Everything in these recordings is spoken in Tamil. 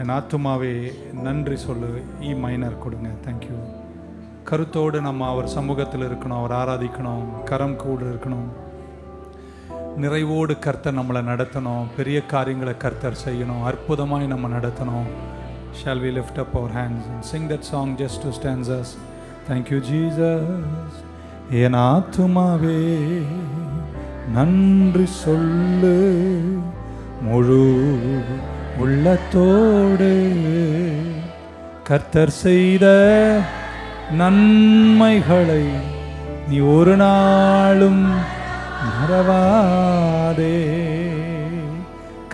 என் ஆத்துமாவே நன்றி சொல்லு. இ மைனர் கொடுங்க. தேங்க்யூ. கருத்தோடு நம்ம அவர் சமூகத்தில் இருக்கணும், அவர் ஆராதிக்கணும், கரம் கூட இருக்கணும். நிறைவோடு கர்த்தர் நம்மளை நடத்தணும், பெரிய காரியங்களை கர்த்தர் செய்யணும், அற்புதமாய் நம்ம நடத்தணும். Shall we lift up our hands and sing that song, just two stanzas? Thank you Jesus. என் ஆத்துமாவே நன்றி சொல்லு, முழு உள்ளத்தோடு கர்த்தர் செய்த நன்மைகளை நீ ஒரு நாளும் மறவாதே.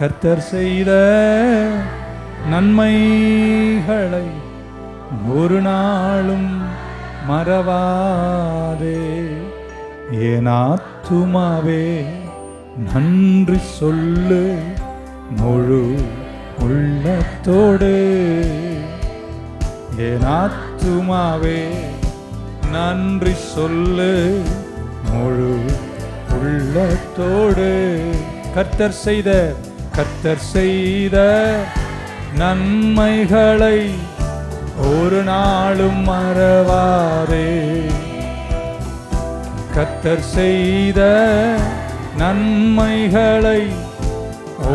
கர்த்தர் செய்த நன்மைகளை ஒரு நாளும் மறவாதே. என் ஆத்துமாவே நன்றி சொல்லு, முழு உள்ளத்தோடு. என் ஆத்துமாவே நன்றி சொல்லு, முழு உள்ளத்தோடு. கர்த்தர் செய்த நன்மைகளை ஒரு நாளும் மறவாதே. கர்த்தர் செய்த நன்மைகளை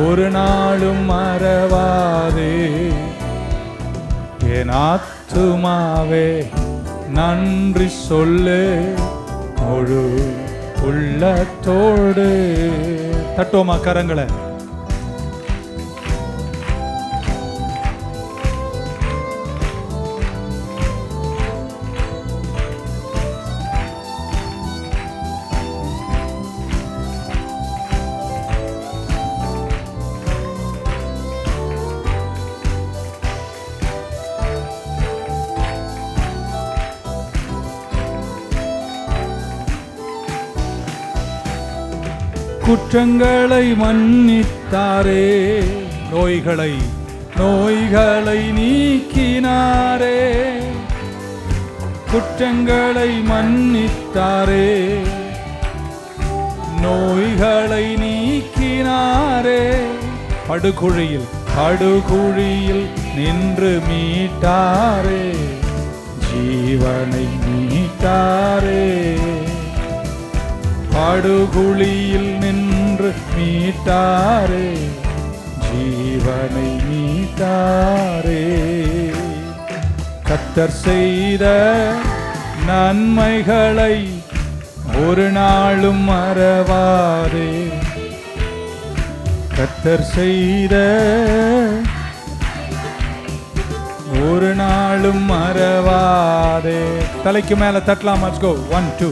ஒரு நாளும் மறவாதே. என் ஆத்துமாவே நன்றி சொல்லு, முழு உள்ளத்தோடு. தட்டோமா கரங்களை. குற்றங்களை மன்னித்தாரே, நோய்களை நீக்கினாரே. குற்றங்களை மன்னித்தாரே, நோய்களை நீக்கினாரே. படுகுழியில் நின்று மீட்டாரே, ஜீவனை மீட்டாரே. படுகுழியில் நின்று மீட்டாரே, ஜீவனை மீட்டாரே. கர்த்தர் செய்த நன்மைகளை ஒரு நாளும் மறவாதே. கர்த்தர் செய்த ஒரு நாளும் மறவாதே. தலைக்கு மேல தட்டலாம். Let's go. 1 2.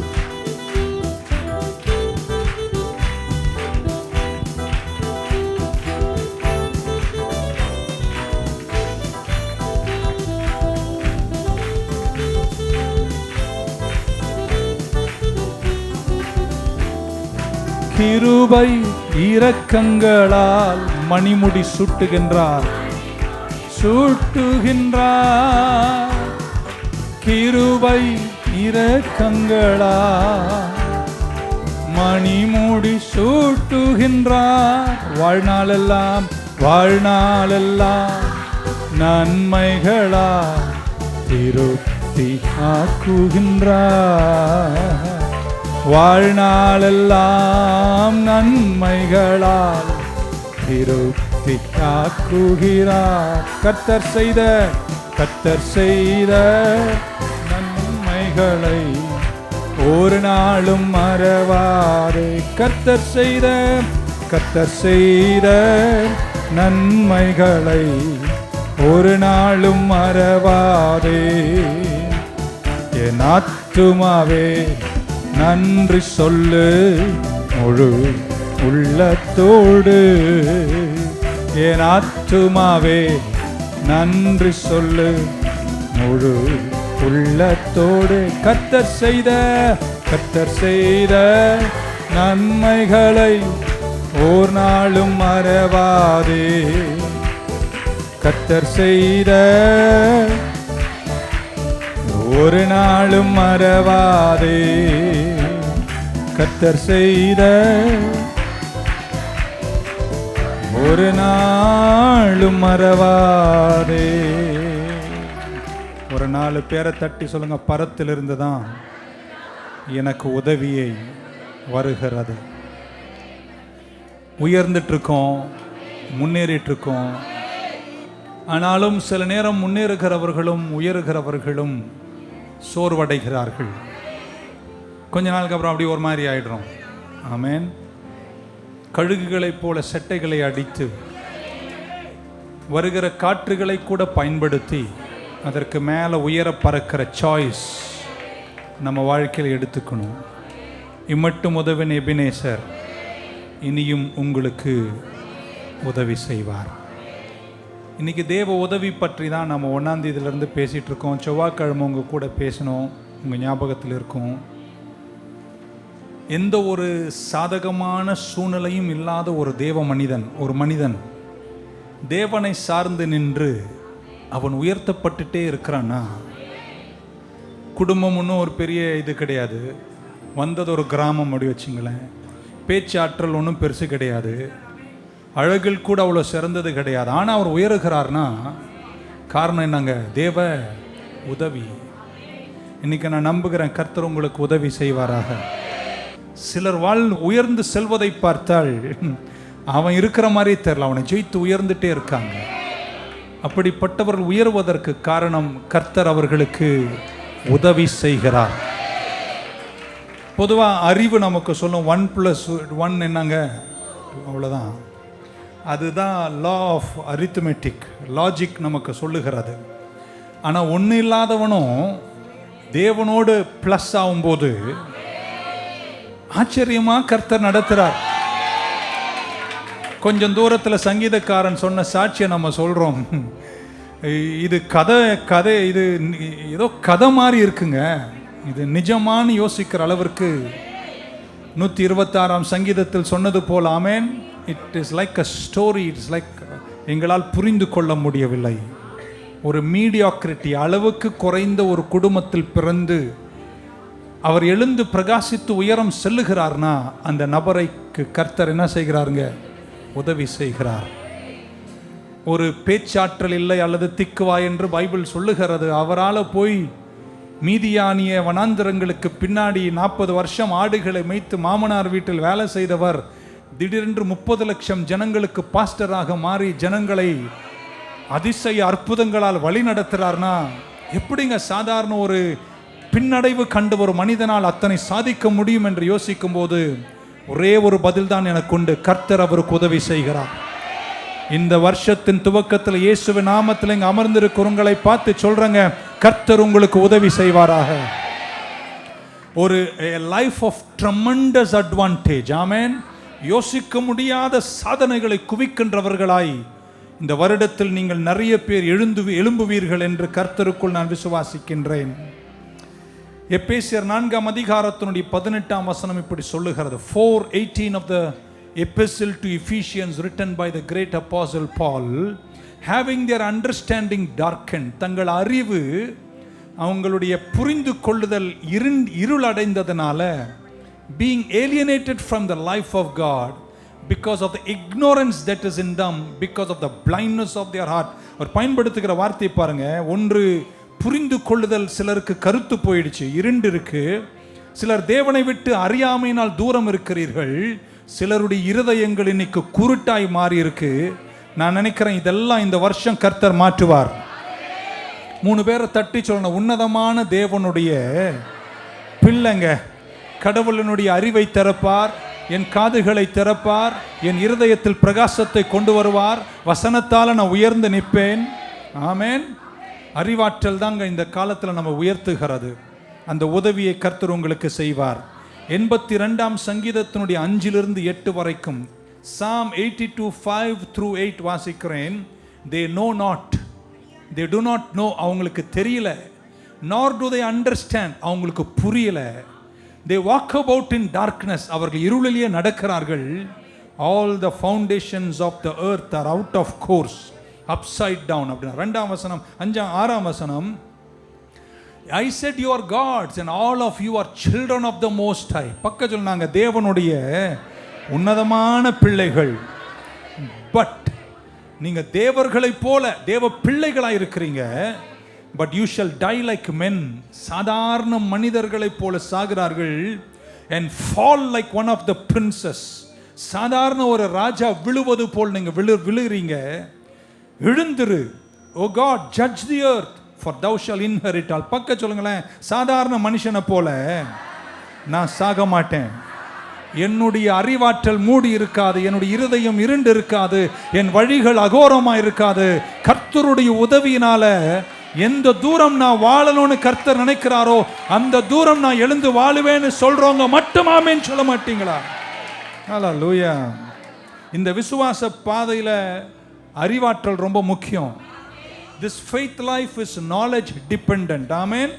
கிருபை இரக்கங்களால் மணிமுடி சூட்டுகின்றார். கிருபை இரக்கங்களால் மணிமுடி சூட்டுகின்றார். வாழ்நாளெல்லாம் நன்மைகளால் திருப்தி ஆக்குகின்றார். வாழ்நாளெல்லாம் நன்மைகளால் திருப்தி ஆக்குகிறார். கர்த்தர் செய்த நன்மைகளை ஒரு நாளும் மறவாதே. கர்த்தர் செய்த நன்மைகளை ஒரு நாளும் மறவாதே. என் ஆத்துமாவே நன்றி சொல்லு, முழு உள்ளத்தோடு. என் ஆத்துமாவே நன்றி சொல்லு, முழு உள்ளத்தோடு. கர்த்தர் செய்த நன்மைகளை ஓர் நாளும் மறவாதே. கர்த்தர் செய்த ஒரு நாளும் மறவாதே. கர்த்தர் செய்த ஒரு ஒரு நாளும் மறவாதே. ஒரு 4 பேரை தட்டி சொல்லுங்க, பரத்திலிருந்து தான் எனக்கு உதவியை வருகிறது. உயர்ந்துட்டு இருக்கோம், முன்னேறிட்டு இருக்கோம். ஆனாலும் சில நேரம் முன்னேறுகிறவர்களும் உயர்கிறவர்களும் சோர்வடைகிறார்கள். கொஞ்ச நாளுக்கு அப்புறம் அப்படி ஒரு மாதிரி ஆயிடுறோம். ஆமென். கழுகுகளைப் போல செட்டைகளை அடித்து வருகிற காற்றுகளை கூட பயன்படுத்தி அதற்கு மேலே உயர பறக்கிற சாய்ஸ் நம்ம வாழ்க்கையில் எடுத்துக்கணும். இம்மட்டும் உதவின எபினேசர் இனியும் உங்களுக்கு உதவி செய்வார். இன்றைக்கி தேவ உதவி பற்றி தான் நம்ம 1ஆம் தேதியிலேருந்து பேசிகிட்டு இருக்கோம். செவ்வாய்க்கிழமை உங்கள் கூட பேசணும், உங்கள் ஞாபகத்தில் இருக்கும். எந்த ஒரு சாதகமான சூழ்நிலையும் இல்லாத ஒரு ஒரு மனிதன் தேவனை சார்ந்து நின்று அவன் உயர்த்தப்பட்டுட்டே இருக்கிறான்னா, குடும்பம் ஒன்றும் ஒரு பெரிய இது கிடையாது, வந்தது ஒரு கிராமம் அப்படி வச்சுங்களேன், பேச்சாற்றல் ஒன்றும் பெருசு கிடையாது, அழகில் கூட அவ்வளோ சிறந்தது கிடையாது. ஆனால் அவர் உயருகிறார்னா காரணம் என்னங்க? தேவ உதவி. இன்னைக்கு நான் நம்புகிறேன் கர்த்தர் உங்களுக்கு உதவி செய்வாராக. சிலர் உயர்ந்து செல்வதை பார்த்தால் அவன் இருக்கிற மாதிரி தெரியல, அவனை ஜெயித்து உயர்ந்துட்டே இருக்காங்க. அப்படிப்பட்டவர்கள் உயர்வதற்கு காரணம் கர்த்தர் அவர்களுக்கு உதவி செய்கிறார். பொதுவாக அறிவு நமக்கு சொல்லும் 1+1 என்னங்க, அவ்வளோதான். அதுதான் லா ஆஃப் அரித்மெட்டிக், லாஜிக் நமக்கு சொல்லுகிறது. ஆனால் ஒன்று இல்லாதவனும் தேவனோடு ப்ளஸ் ஆகும்போது ஆச்சரியமாக கர்த்தர் நடத்துகிறார். கொஞ்சம் தூரத்தில் சங்கீதக்காரன் சொன்ன சாட்சியை நம்ம சொல்கிறோம். இது கதை இது ஏதோ கதை மாதிரி இருக்குங்க, இது நிஜமானு யோசிக்கிற அளவிற்கு 126ஆம் சங்கீதத்தில் சொன்னது போல், amen, it is like a story, it's like எங்களால் புரிந்து கொள்ள முடியவில்லை. ஒரு மீடியாக்ரிட்டி, அளவுக்கு குறைந்த ஒரு குடும்பத்தில் பிறந்து அவர் எழுந்து பிரகாசித்து உயரம் செல்லுகிறார்னா அந்த நபரைக்கு கர்த்தர் என்ன செய்கிறாருங்க? உதவி செய்கிறார். ஒரு பேச்சாற்றல் இல்லை அல்லது திக்குவாய் என்று பைபிள் சொல்லுகிறது. அவரால் போய் மீதியானிய வனாந்திரங்களுக்கு பின்னாடி 40 வருஷம் ஆடுகளை மேய்த்து மாமனார் வீட்டில் வேலை செய்தவர் திடீரென்று 30 லட்சம் ஜனங்களுக்கு பாஸ்டராக மாறி ஜனங்களை அதிசய அற்புதங்களால் வழி நடத்துகிறார்னா எப்படிங்க சாதாரண ஒரு பின்னடைவு கண்டு ஒரு மனிதனால் அத்தனை சாதிக்க முடியும் என்று யோசிக்கும் போது ஒரே ஒரு பதில் தான் எனக்கு உண்டு, கர்த்தர் அவருக்கு உதவி செய்கிறார். இந்த வருஷத்தின் துவக்கத்தில் இயேசுவின் நாமத்தில் இங்கே அமர்ந்திருக்கிறவங்களை பார்த்து சொல்றேங்க, கர்த்தர் உங்களுக்கு உதவி செய்வாராக. ஒரு லைஃப் ஆஃப் ட்ரெமெண்டஸ் அட்வான்டேஜ், ஆமென், யோசிக்க முடியாத சாதனைகளை குவிக்கின்றவர்களாய் இந்த வருடத்தில் நீங்கள் நிறைய பேர் எழும்புவீர்கள் என்று கர்த்தருக்குள் நான் விசுவாசிக்கின்றேன். எபேசியர் 4ஆம் அதிகாரத்தினுடைய 18ஆம் வசனம் இப்படி சொல்லுகிறது. 4:18 of the epistle to Ephesians written by the great apostle Paul, having their understanding darkened, தங்கள் அறிவு அவங்களுடைய புரிந்து கொள்ளுதல் இருளடைந்ததனால, being alienated from the life of God because of the ignorance that is in them, because of the blindness of their heart. அவர் பயன்படுத்துகிற வார்த்தை பாருங்க. ஒன்று புரிந்து கொள்ளுதல், சிலருக்கு கருத்து போயிடுச்சு, இருண்டு இருக்கு. சிலர் தேவனை விட்டு அறியாமையினால் தூரம் இருக்கிறீர்கள். சிலருடைய இருதயங்கள் இன்னைக்கு குருட்டாய் மாறி இருக்கு. நான் நினைக்கிறேன் இதெல்லாம் இந்த வருஷம் கர்த்தர் மாற்றுவார். 3 பேரை தட்டி சொல்லணும், உன்னதமான தேவனுடைய பிள்ளைங்க, கடவுளினுடைய அறிவை திறப்பார், என் காதுகளை திறப்பார், என் இருதயத்தில் பிரகாசத்தை கொண்டு வருவார், வசனத்தால் நான் உயர்ந்து நிற்பேன். ஆமேன். அறிவாற்றல் தாங்க இந்த காலத்தில் நம்ம உயர்த்துகிறது. அந்த உதவியை கர்த்தர் உங்களுக்கு செய்வார். 82ஆம் சங்கீதத்தினுடைய 5-8 வரைக்கும், Psalm 82:5-8 வாசிக்கிறேன். They know not, they do not know, அவங்களுக்கு தெரியல. Nor do they understand, அவங்களுக்கு புரியல. They walk about in darkness, அவர்கள் இருளிலேயே நடக்கிறார்கள். All the foundations of the earth are out of course, upside down. அப்படின்னா 2ஆம் வசனம், 6ஆம் வசனம், I said you are gods and all of you are children of the most high. பக்கத்துல நாங்க தேவனுடைய உன்னதமான பிள்ளைகள். But நீங்க தேவர்களைப் போல தேவ பிள்ளைகளா இருக்கிறீங்க. But you shall die like men. சாதாரண மனிதர்களைப் போல சாகிறார்கள். And fall like one of the princes. சாதாரண ஒரு ராஜா விழுவது போல் நீங்க விழுகிறீங்க. எழுந்திரு. O God, judge the earth for thou shall inherit all. பக்க சொல்லுங்களேன், சாதாரண மனுஷனை போல நான் சாக மாட்டேன். என்னுடைய அறிவாற்றல் மூடி இருக்காது, என்னுடைய இருதயம் இருண்டு இருக்காது, என் வழிகள் அகோரமா இருக்காது. கர்த்தருடைய உதவியினால எந்த தூரம் நான் வாழணும்னு கர்த்தர் நினைக்கிறாரோ அந்த தூரம் நான் எழுந்து வாழுவேன்னு சொல்றவங்க மட்டும் ஆமென் சொல்ல மாட்டீங்களா? ஹல்லேலூயா. இந்த விசுவாச பாதையில அறிவாற்றல் ரொம்ப முக்கியம். This faith life is knowledge dependent. ஆமென்.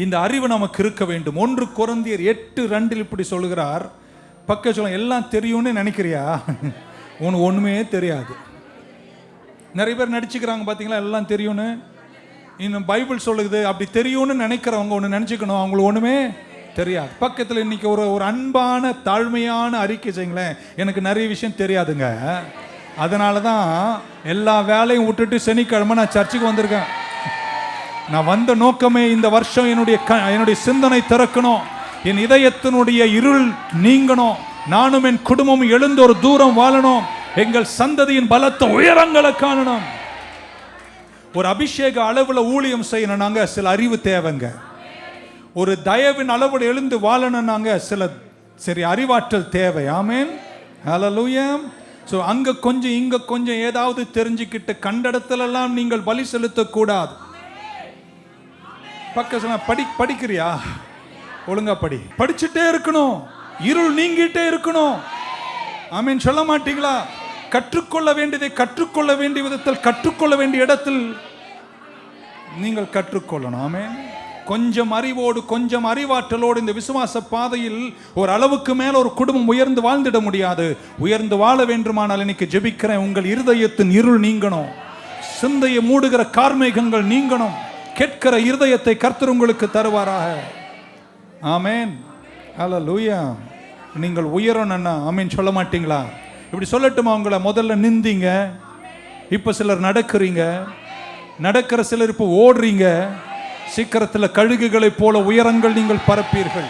இந்த அறிவு நமக்கு இருக்க வேண்டும். 1 கொரிந்தியர் 8:2 இப்படி சொல்லுகிறார். பக்க சொல்ல, எல்லாம் தெரியும்னு நினைக்கிறியா? உனக்கு ஒண்ணுமே தெரியாது. நிறைய பேர் நடிச்சுக்கிறாங்க பாத்தீங்களா, எல்லாம் தெரியும்னு. இன்னும் பைபிள் சொல்லுது, அப்படி தெரியும்னு நினைக்கிறவங்க ஒன்று நினைச்சுக்கணும், அவங்களுக்கு ஒண்ணுமே தெரியாது. பக்கத்தில் இன்னைக்கு ஒரு அன்பான தாழ்மையான அறிக்கை செய்யுங்களேன், எனக்கு நிறைய விஷயம் தெரியாதுங்க, அதனால தான் எல்லா வேலையும் விட்டுட்டு சனிக்கிழமை நான் சர்ச்சுக்கு வந்திருக்கேன். நான் வந்த நோக்கமே இந்த வருஷம் என்னுடைய சிந்தனை திறக்கணும், என் இதயத்தினுடைய இருள் நீங்கணும், நானும் என் குடும்பமும் எழுந்து ஒரு தூரம் வாழணும், எங்கள் சந்ததியின் பலத்த உயரங்களை காணணும். ஒரு அபிஷேக அளவுல ஊழியம் செய்யணும்னாங்க சில அறிவு தேவைங்க. ஒரு தயவின் அளவில் எழுந்து வாழணும்னாங்க சரி அறிவாற்றல் தேவை. ஆமென், ஹல்லேலூயா. ஸோ அங்க கொஞ்சம் இங்க கொஞ்சம் ஏதாவது தெரிஞ்சுக்கிட்டு கண்ட இடத்துலலாம் நீங்கள் பலி செலுத்தக்கூடாது. பக்க படிக்கிறியா, ஒழுங்கா படிச்சுட்டே இருக்கணும், இருள் நீங்கிட்டே இருக்கணும். ஆமென் சொல்ல மாட்டீங்களா? கற்றுக்கொள்ள வேண்டியதை கற்றுக்கொள்ள வேண்டிய விதத்தில், கற்றுக்கொள்ள வேண்டிய இடத்தில் நீங்கள் கற்றுக்கொள்ளணும். ஆமென். கொஞ்சம் அறிவோடு கொஞ்சம் அறிவாற்றலோடு இந்த விசுவாச பாதையில் ஒரு அளவுக்கு மேல் ஒரு குடும்பம் உயர்ந்து வாழ்ந்திட முடியாது. உயர்ந்து வாழ வேண்டுமானால் இன்னைக்கு ஜெபிக்கிறேன், உங்கள் இருதயத்தின் இருள் நீங்கணும், சிந்தையை மூடுகிற கார்மேகங்கள் நீங்கணும், கேட்கிற இருதயத்தை கர்த்தர் உங்களுக்கு தருவாராக. ஆமென், ஹல்லேலூயா. நீங்கள் உயரணும்னா ஆமென் சொல்ல மாட்டீங்களா? இப்படி சொல்லட்டுமா உங்களை? முதல்ல நிந்தீங்க, இப்ப சிலர் நடக்கிறீங்க, நடக்கிற சிலர் இப்போ ஓடுறீங்க. சீக்கிரத்தில் கழுகுகளை போல உயரங்கள் நீங்கள் பரப்பீர்கள்.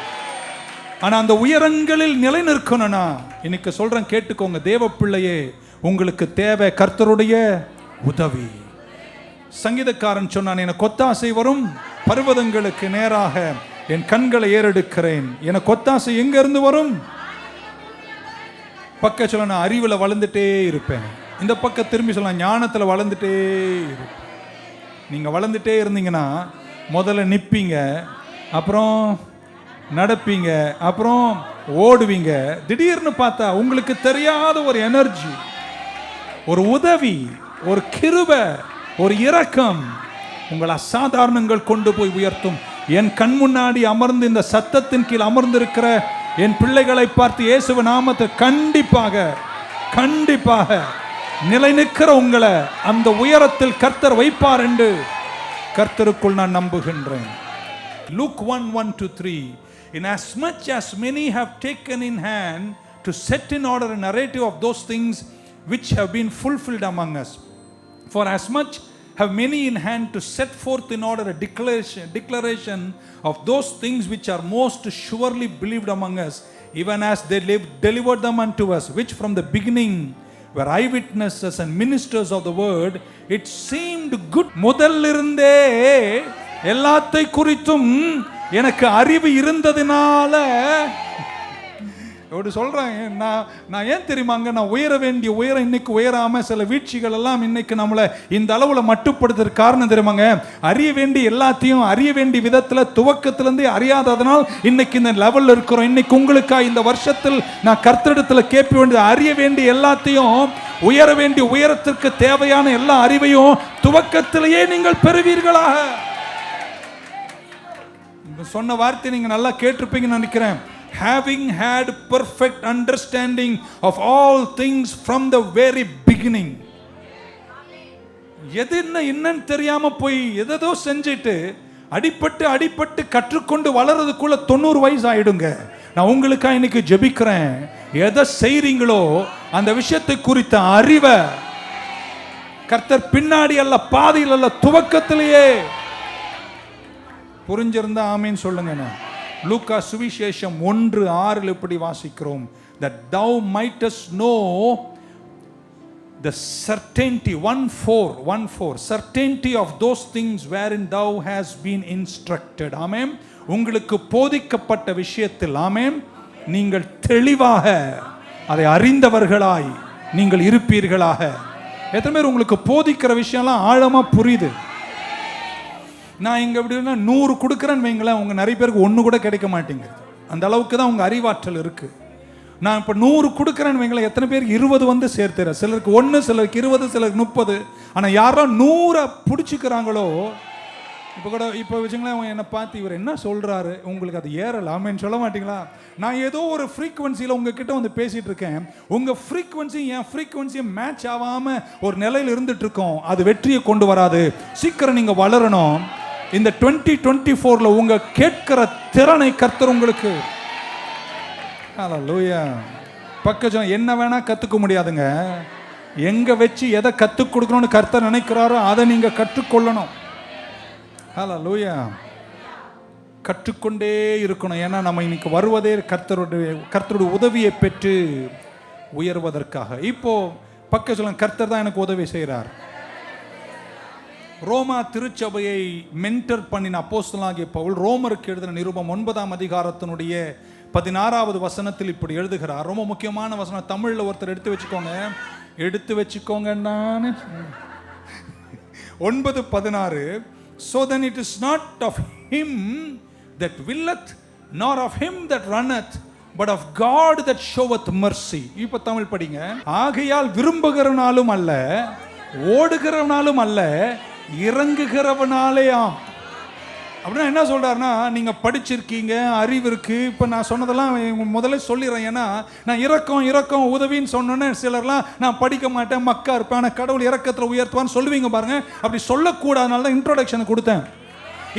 ஆனா அந்த உயரங்களில் நிலை நிற்கணும்னா இன்னைக்கு சொல்றேன், கேட்டுக்கோங்க தேவ பிள்ளையே, உங்களுக்கு தேவை கர்த்தருடைய உதவி. சங்கீதக்காரன் சொன்னான், எனக்கு ஒத்தாசை வரும் பர்வதங்களுக்கு நேராக என் கண்களை ஏறெடுக்கிறேன். எனக்கு ஒத்தாசை எங்க இருந்து வரும்? பக்க சொல்ல, நான் அறிவில் வளர்ந்துட்டே இருப்பேன். இந்த பக்கம் திரும்பி சொல்ல, ஞானத்தில் வளர்ந்துட்டே இருப்பேன். நீங்க வளர்ந்துட்டே இருந்தீங்கன்னா முதல்ல நிற்பீங்க, அப்புறம் நடப்பீங்க, அப்புறம் ஓடுவீங்க. திடீர்னு பார்த்தா உங்களுக்கு தெரியாத ஒரு எனர்ஜி, ஒரு உதவி, ஒரு கிருபை, ஒரு இரக்கம் உங்கள் அசாதாரணங்கள் கொண்டு போய் உயர்த்தும். என் கண் முன்னாடி அமர்ந்து இந்த சத்தத்தின் கீழ் அமர்ந்திருக்கிற என் பிள்ளைகளை பார்த்து இயேசுவ நாமத்தை கண்டிப்பாக நிலை நிற்கிற உங்களை அந்த உயரத்தில் கர்த்தர் வைப்பார் என்று கர்த்தருக்குள் நான் நம்புகின்றேன். Luke 1:1-3. In as much as many have taken in hand to set in order a narrative of those things which have been fulfilled among us, for as much have many in hand to set forth in order a declaration of those things which are most surely believed among us, even as they delivered them unto us, which from the beginning were eyewitnesses and ministers of the word, it seemed good. முதல்லிருந்தே எல்லாத்தை குறித்தும் எனக்கு அறிவு இருந்ததினால அப்படி சொல்றேன். நான் ஏன் தெரியுமாங்க, நான் உயர வேண்டிய உயரம் இன்னைக்கு உயராம சில வீழ்ச்சிகள் எல்லாம் இன்னைக்கு நம்மளை இந்த அளவுல மட்டுப்படுத்துறதுக்கு காரணம் தெரியுமாங்க? அறிய வேண்டிய எல்லாத்தையும் அறிய வேண்டிய விதத்துல துவக்கத்திலிருந்தே அறியாததனால் இன்னைக்கு இந்த லெவல்ல இருக்கிறோம். இன்னைக்கு உங்களுக்கா இந்த வருஷத்தில் நான் கர்த்தரிடத்துல கேட்க வேண்டியது, அறிய வேண்டிய எல்லாத்தையும், உயர வேண்டிய உயரத்திற்கு தேவையான எல்லா அறிவையும் துவக்கத்திலேயே நீங்கள் பெறுவீர்களாக. சொன்ன வார்த்தை நீங்க நல்லா கேட்டிருப்பீங்கன்னு நினைக்கிறேன். Having had perfect understanding of all things from the very beginning. எது என்னன்னு தெரியாம போய் எதோ செஞ்சிட்டு அடிப்பட்டு கற்றுக்கொண்டு வளர்றதுக்குள்ள 90 வயசு ஆயிடுங்க. நான் உங்களுக்கா இன்னைக்கு ஜெபிக்கிறேன், எதை செய்றீங்களோ அந்த விஷயத்தை குறித்த அறிவை கர்த்தர் பின்னாடி அல்ல, பாதியில் அல்ல, துவக்கத்திலேயே. புரிஞ்சிருந்தா ஆமீன் சொல்லுங்க. லூக்கா சுவிசேஷம் 1:6 இப்படி வாசிக்கிறோம், that thou mightest know the certainty, 1:4 certainty of those things wherein thou hast been instructed. ஆமென். உங்களுக்கு போதிக்கப்பட்ட விஷயத்தில் ஆமென் நீங்கள் தெளிவாக அதை அறிந்தவர்களாய் நீங்கள் இருப்பீர்களாக. எத்தனை பேர் உங்களுக்கு போதிக்கிற விஷயம்லாம் ஆழமா புரியுது? நான் இங்க எப்படின்னா 100 கொடுக்குறேன்னு வைங்களேன், உங்க நிறைய பேருக்கு 1 கூட கிடைக்க மாட்டேங்குது. அந்த அளவுக்கு தான் உங்க அறிவாற்றல் இருக்கு. நான் இப்போ 100 கொடுக்குறேன்னு வைங்களேன், எத்தனை பேருக்கு 20 வந்து சேர்த்துற, சிலருக்கு 1, சிலருக்கு 20, சிலருக்கு 30. ஆனால் யாரோ 100 பிடிச்சிக்கிறாங்களோ, இப்போ வச்சுங்களேன், என்னை பார்த்து இவர் என்ன சொல்கிறாரு, உங்களுக்கு அது ஏறலாமேன்னு சொல்ல மாட்டீங்களா? நான் ஏதோ ஒரு ஃப்ரீக்குவன்சியில் உங்ககிட்ட வந்து பேசிகிட்டு இருக்கேன், உங்கள் ஃப்ரீக்குவன்சி என் ஃப்ரீக்குவன்சியை மேட்ச் ஆகாமல் ஒரு நிலையில் இருந்துட்டு இருக்கோம். அது வெற்றியை கொண்டு வராது. சீக்கிரம் நீங்கள் வளரணும். இந்த 2024 உங்கள் கேட்கிற திறனை கர்த்தர் உங்களுக்கு ஹல்லேலூயா. பக்கம் என்ன வேணா கற்றுக்க முடியாதுங்க. எங்கே வச்சு எதை கற்றுக் கொடுக்கணும்னு கர்த்தர் நினைக்கிறாரோ அதை நீங்கள் கற்றுக்கொள்ளணும். ஹல்லேலூயா. கற்றுக்கொண்டே இருக்கணும். ஏன்னா நம்ம இன்னைக்கு வருவதே கர்த்தருடைய உதவியை பெற்று உயர்வதற்காக. இப்போ பக்கம் சொல்லுங்க, கர்த்தர் தான் எனக்கு உதவி செய்கிறார். ரோமா திருச்சபையை மென்டர் பண்ணின அப்போஸ்தலனாகிய பவுல் ரோமருக்கு எழுதின நிருபம் 9ஆம் அதிகாரத்தினுடைய 16வது வசனத்தில் இப்படி எழுதுகிறார். ரொம்ப முக்கியமான வசனம். தமிழில் ஒருத்தர் எடுத்து வச்சுக்கோங்க. நான் 9:16 So then it is not of him that willeth, nor of him that runneth, but of God that showeth mercy. இப்போ தமிழ் படிங்க. ஆகையால் விரும்புகிறவனாலும் அல்ல, ஓடுகிறவனாலும் அல்ல, இறங்குகிறவனாலேயாம். அப்படின்னா என்ன சொல்றாருன்னா, நீங்க படிச்சிருக்கீங்க, அறிவு இருக்கு. இப்போ நான் சொன்னதெல்லாம் முதல்ல சொல்லிடுறேன். ஏன்னா நான் இரக்கம் உதவின்னு சொன்னோன்னே சிலர்லாம் நான் படிக்க மாட்டேன், மக்கா இருப்பேன், ஆனால் கடவுள் இரக்கத்தில் உயர்த்துவான்னு சொல்லுவீங்க பாருங்க. அப்படி சொல்லக்கூடாதனால தான் இன்ட்ரோடக்ஷன் கொடுத்தேன்.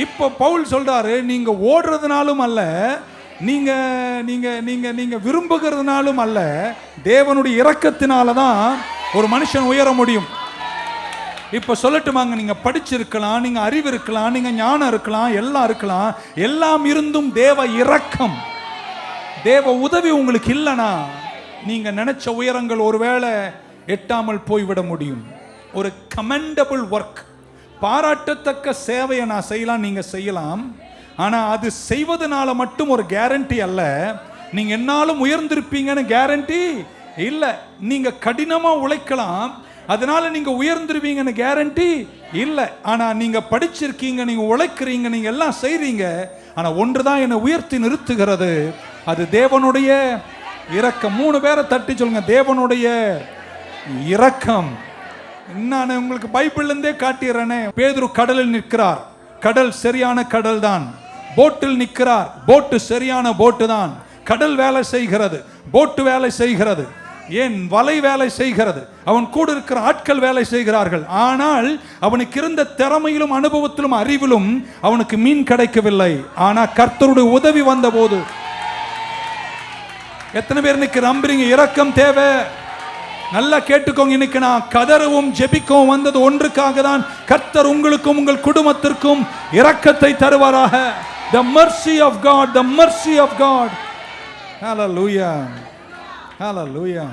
இப்போ பவுல் சொல்றாரு, நீங்க ஓடுறதுனாலும் அல்ல, நீங்க நீங்க நீங்க நீங்க விரும்புகிறதுனாலும் அல்ல, தேவனுடைய இரக்கத்தினால தான் ஒரு மனுஷன் உயர முடியும். இப்போ சொல்லட்டுமாங்க, நீங்க படிச்சிருக்கலாம், நீங்க அறிவு இருக்கலாம், நீங்க ஞானம் இருக்கலாம், எல்லாம் இருக்கலாம். எல்லாம் இருந்தும் தேவ இரக்கம், தேவ உதவி உங்களுக்கு இல்லைனா நீங்க நினைச்ச உயரங்கள் ஒருவேளை எட்டாமல் போய்விட முடியும். ஒரு கமெண்டபிள் ஒர்க், பாராட்டத்தக்க சேவையை நான் செய்யலாம், நீங்க செய்யலாம். ஆனா அது செய்வதனால மட்டும் ஒரு கேரண்டி அல்ல. நீங்க என்னாலும் உயர்ந்திருப்பீங்கன்னு கேரண்டி இல்லை. நீங்க கடினமா உழைக்கலாம், அதனால நீங்க உயர்ந்துருவீங்கன்னு கேரண்டி இல்லை. ஆனா நீங்க படிச்சிருக்கீங்க, நீங்க உழைக்கிறீங்க, நீங்க எல்லாம் செய்றீங்க. ஆனா ஒன்றுதான் என்னை உயர்த்தி நிறுத்துகிறது, அது தேவனுடைய இரக்கம். 3 பேரை தட்டி சொல்லுங்க, தேவனுடைய இரக்கம். நான் உங்களுக்கு பைபிள்ல இருந்தே காட்டிடுறேனே. பேதுரு கடலில் நிற்கிறார், கடல் சரியான கடல் தான். போட்டில் நிற்கிறார், போட்டு சரியான போட்டு தான். கடல் வேலை செய்கிறது, போட்டு வேலை செய்கிறது, ஏன் வலை வேலை செய்கிறது, அவன் கூட இருக்கிற ஆட்கள் வேலை செய்கிறார்கள். ஆனால் அவனுக்கு இருந்த திறமையிலும் அனுபவத்திலும் அறிவிலும் அவனுக்கு மீன் கிடைக்கவில்லை. ஆனா கர்த்தருடைய உதவி வந்த போது, எத்தனை பேர் இன்னைக்கு நம்புறீங்க இரக்கம் தேவை? நல்லா கேட்டுக்கோங்க. இன்னைக்கு நான் கதறவும் ஜெபிக்கவும் வந்தது ஒன்றுக்காக தான், கர்த்தர் உங்களுக்கும் உங்கள் குடும்பத்திற்கும் இரக்கத்தை தருவாராக. The mercy of God, the mercy of God. Hallelujah. ஹல்லேலூயா.